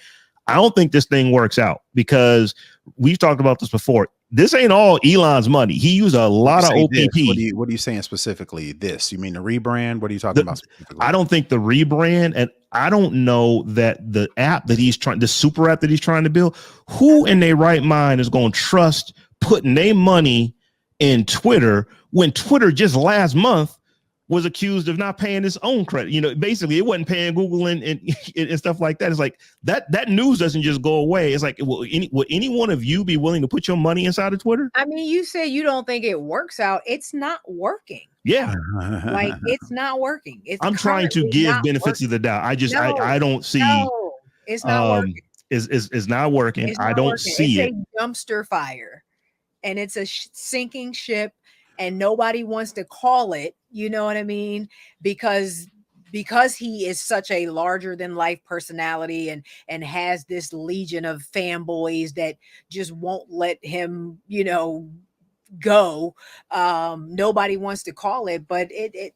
I don't think this thing works out, because we've talked about this before. This ain't all Elon's money. He used a lot of OPP. What are you saying specifically? This, you mean the rebrand? What are you talking about specifically? I don't think the rebrand, and I don't know that the app that the super app that he's trying to build, who in their right mind is going to trust putting their money in Twitter when Twitter just last month was accused of not paying its own credit. You know, basically it wasn't paying Google and stuff like that. It's like that news doesn't just go away. It's like, will any one of you be willing to put your money inside of Twitter? I mean, you say you don't think it works out. It's not working. Yeah. Like, it's not working. I'm trying to give benefits of the doubt. I don't see. No, it's not working. It's not working. I don't see it. It's a dumpster fire, and it's a sinking ship, and nobody wants to call it. You know what I mean? Because he is such a larger than life personality and has this legion of fanboys that just won't let him, go. Nobody wants to call it, but it'll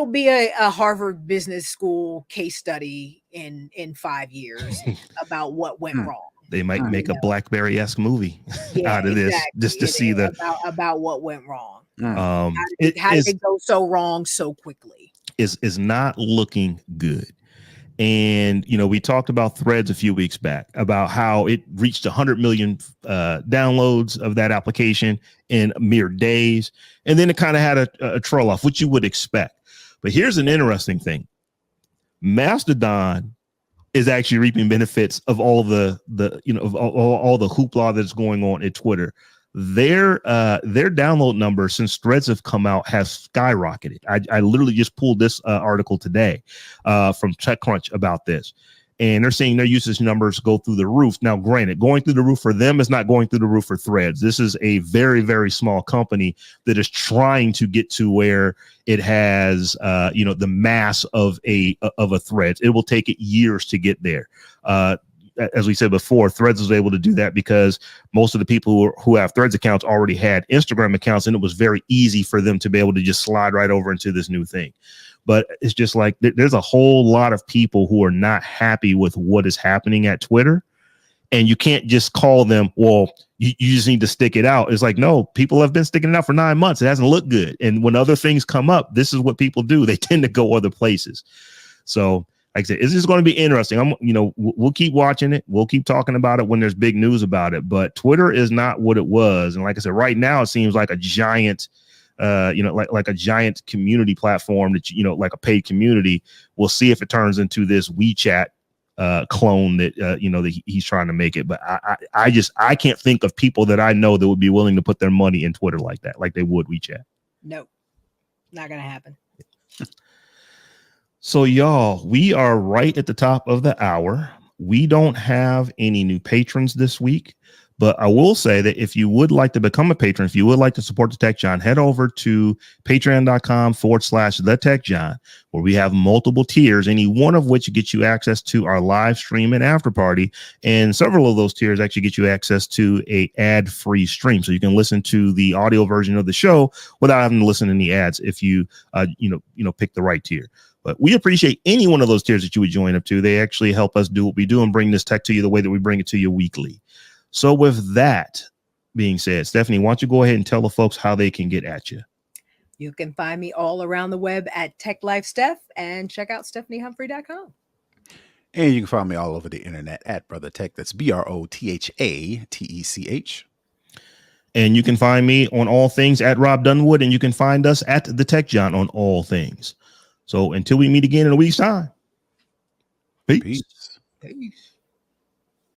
be a Harvard Business School case study in 5 years about what went wrong. They might make a BlackBerry-esque movie out of this, just to see about what went wrong. How did it go so wrong so quickly? Is not looking good. And we talked about Threads a few weeks back about how it reached 100 million downloads of that application in mere days, and then it kind of had a trail off, which you would expect. But here's an interesting thing: Mastodon is actually reaping benefits of all the all the hoopla that's going on at Twitter. Their download number since Threads have come out has skyrocketed. I literally just pulled this article today from TechCrunch about this, and they're saying their usage numbers go through the roof. Now, granted, going through the roof for them is not going through the roof for Threads. This is a very, very small company that is trying to get to where it has the mass of a Threads. It will take it years to get there. As we said before, Threads was able to do that because most of the people who have Threads accounts already had Instagram accounts, and it was very easy for them to be able to just slide right over into this new thing. But it's just like there's a whole lot of people who are not happy with what is happening at Twitter, and you can't just call them, well, you just need to stick it out. It's like, no, people have been sticking it out for 9 months. It hasn't looked good. And when other things come up, this is what people do. They tend to go other places. So, like I said, it's just going to be interesting. We'll keep watching it. We'll keep talking about it when there's big news about it. But Twitter is not what it was. And like I said, right now it seems like a giant, like a giant community platform that like a paid community. We'll see if it turns into this WeChat clone that that he's trying to make it. But I can't think of people that I know that would be willing to put their money in Twitter like that, like they would WeChat. Nope, not gonna happen. So, y'all, we are right at the top of the hour. We don't have any new patrons this week, but I will say that if you would like to become a patron, if you would like to support the Tech Jawn, head over to patreon.com/the Tech Jawn, where we have multiple tiers, any one of which gets you access to our live stream and after party. And several of those tiers actually get you access to a ad-free stream. So you can listen to the audio version of the show without having to listen to any ads if you, pick the right tier. But we appreciate any one of those tiers that you would join up to. They actually help us do what we do and bring this tech to you the way that we bring it to you weekly. So with that being said, Stephanie, why don't you go ahead and tell the folks how they can get at you? You can find me all around the web at TechLifeSteph, and check out StephanieHumphrey.com. And you can find me all over the internet at Brother Tech. That's BROTHATECH. And you can find me on all things at Robb Dunewood, and you can find us at the Tech Jawn on all things. So until we meet again in a week's time, peace. Peace.